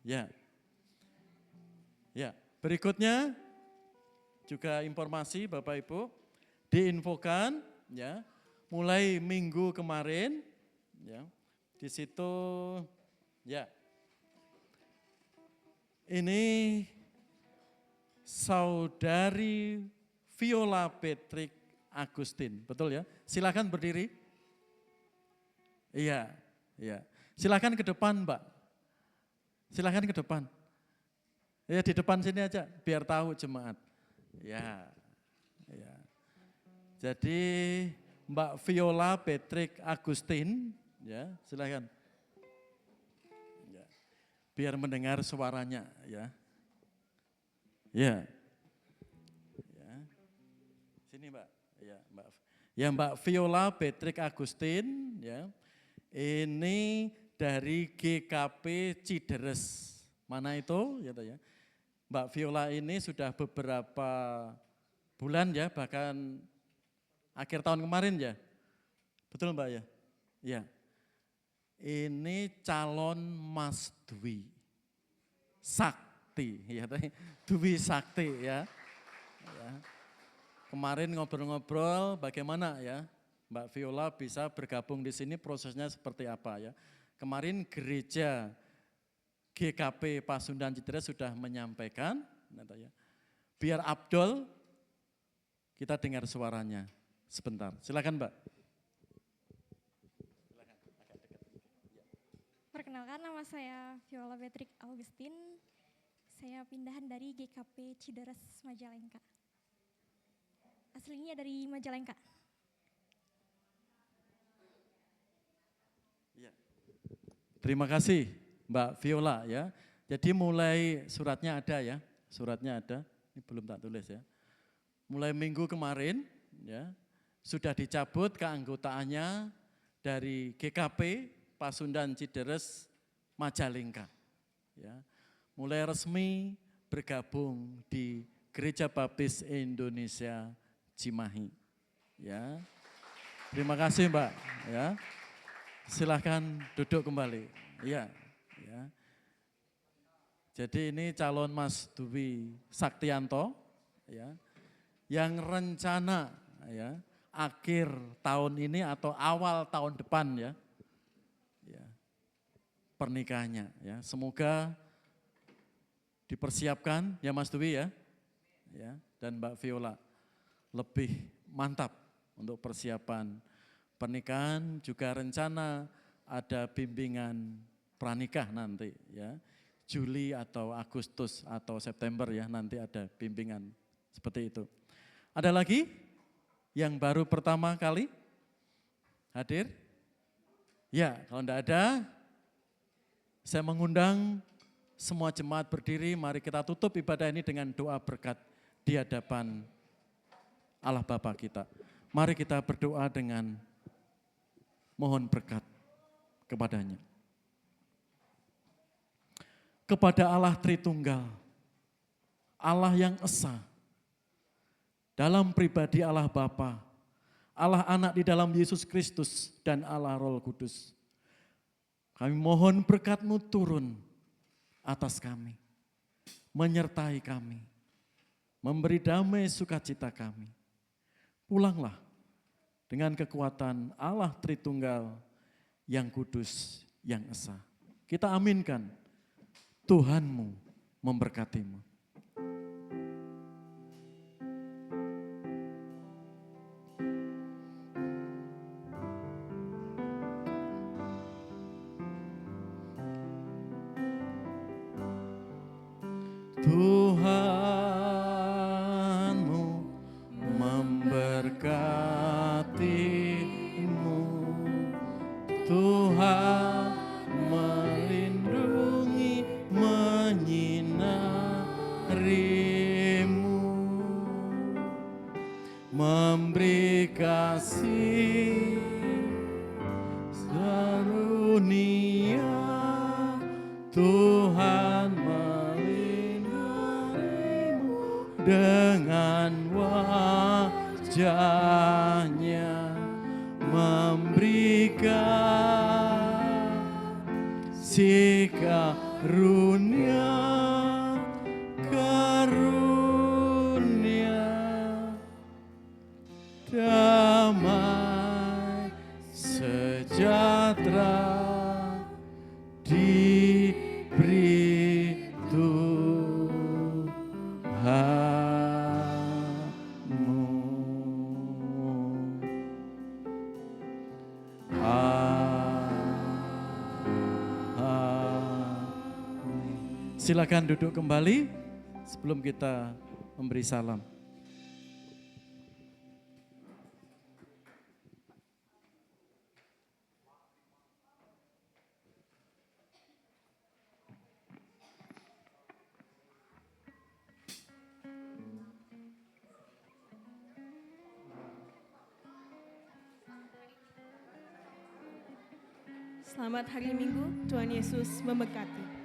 Ya. Ya, berikutnya juga informasi Bapak Ibu diinfokan ya mulai minggu kemarin ya. Di situ ya. Ini Saudari Viola Patrick Agustin, betul ya? Silakan berdiri. Iya, iya. Silakan ke depan, Mbak. Silakan ke depan. Ya di depan sini aja, biar tahu jemaat. Ya, ya. Jadi Mbak Viola Patrick Agustin, ya silakan. Ya. Biar mendengar suaranya, ya. Ya. Sini Mbak, ya Mbak. Ya Mbak Viola Patrick Agustin, ya. Ini dari GKP Cideres. Mana itu? Ya, ya. Mbak Viola ini sudah beberapa bulan ya, bahkan akhir tahun kemarin ya. Betul Mbak ya? Ya. Ini calon Mas Dwi Sakti, ya Dwi Sakti ya. Ya. Kemarin ngobrol-ngobrol bagaimana ya Mbak Viola bisa bergabung di sini, prosesnya seperti apa ya. Kemarin gereja GKP Pasundan Citeres sudah menyampaikan, ya. Biar Abdul kita dengar suaranya sebentar. Silakan Mbak. Perkenalkan, nama saya Viola Patrick Augustin. Saya pindahan dari GKP Cideres Majalengka. Aslinya dari Majalengka. Terima kasih Mbak Viola ya. Jadi mulai suratnya ada ya, suratnya ada. Ini belum tak tulis ya. Mulai minggu kemarin ya sudah dicabut keanggotaannya dari GKP Pasundan Cideres Majalengka. Ya. Mulai resmi bergabung di Gereja Baptis Indonesia Cimahi. Ya. Terima kasih Mbak ya. Silahkan duduk kembali. Ya, ya. Jadi ini calon Mas Dwi Saktianto ya, yang rencana ya akhir tahun ini atau awal tahun depan ya, pernikahannya ya. Semoga dipersiapkan ya Mas Dwi ya, dan Mbak Viola lebih mantap untuk persiapan pernikahan, juga rencana ada bimbingan pranikah nanti ya. Juli atau Agustus atau September ya, nanti ada bimbingan seperti itu. Ada lagi yang baru pertama kali hadir? Ya, kalau enggak ada, saya mengundang semua jemaat berdiri, mari kita tutup ibadah ini dengan doa berkat di hadapan Allah Bapa kita. Mari kita berdoa dengan mohon berkat kepadanya. Kepada Allah Tritunggal, Allah yang esa, dalam pribadi Allah Bapa, Allah Anak di dalam Yesus Kristus, dan Allah Roh Kudus. Kami mohon berkat-Mu turun atas kami, menyertai kami, memberi damai sukacita kami. Pulanglah dengan kekuatan Allah Tritunggal yang kudus, yang esa. Kita aminkan, Tuhanmu memberkatimu. Tuhanmu memberkatimu, Tuhan melindungi, menyinarimu, memberi kasih karunia, Tuhan melindungimu dengan wajahnya, memberikan si karunia, karunia, damai sejahtera diberi Tuhanmu. Silakan duduk kembali sebelum kita memberi salam. Selamat hari Minggu, Tuhan Yesus memberkati.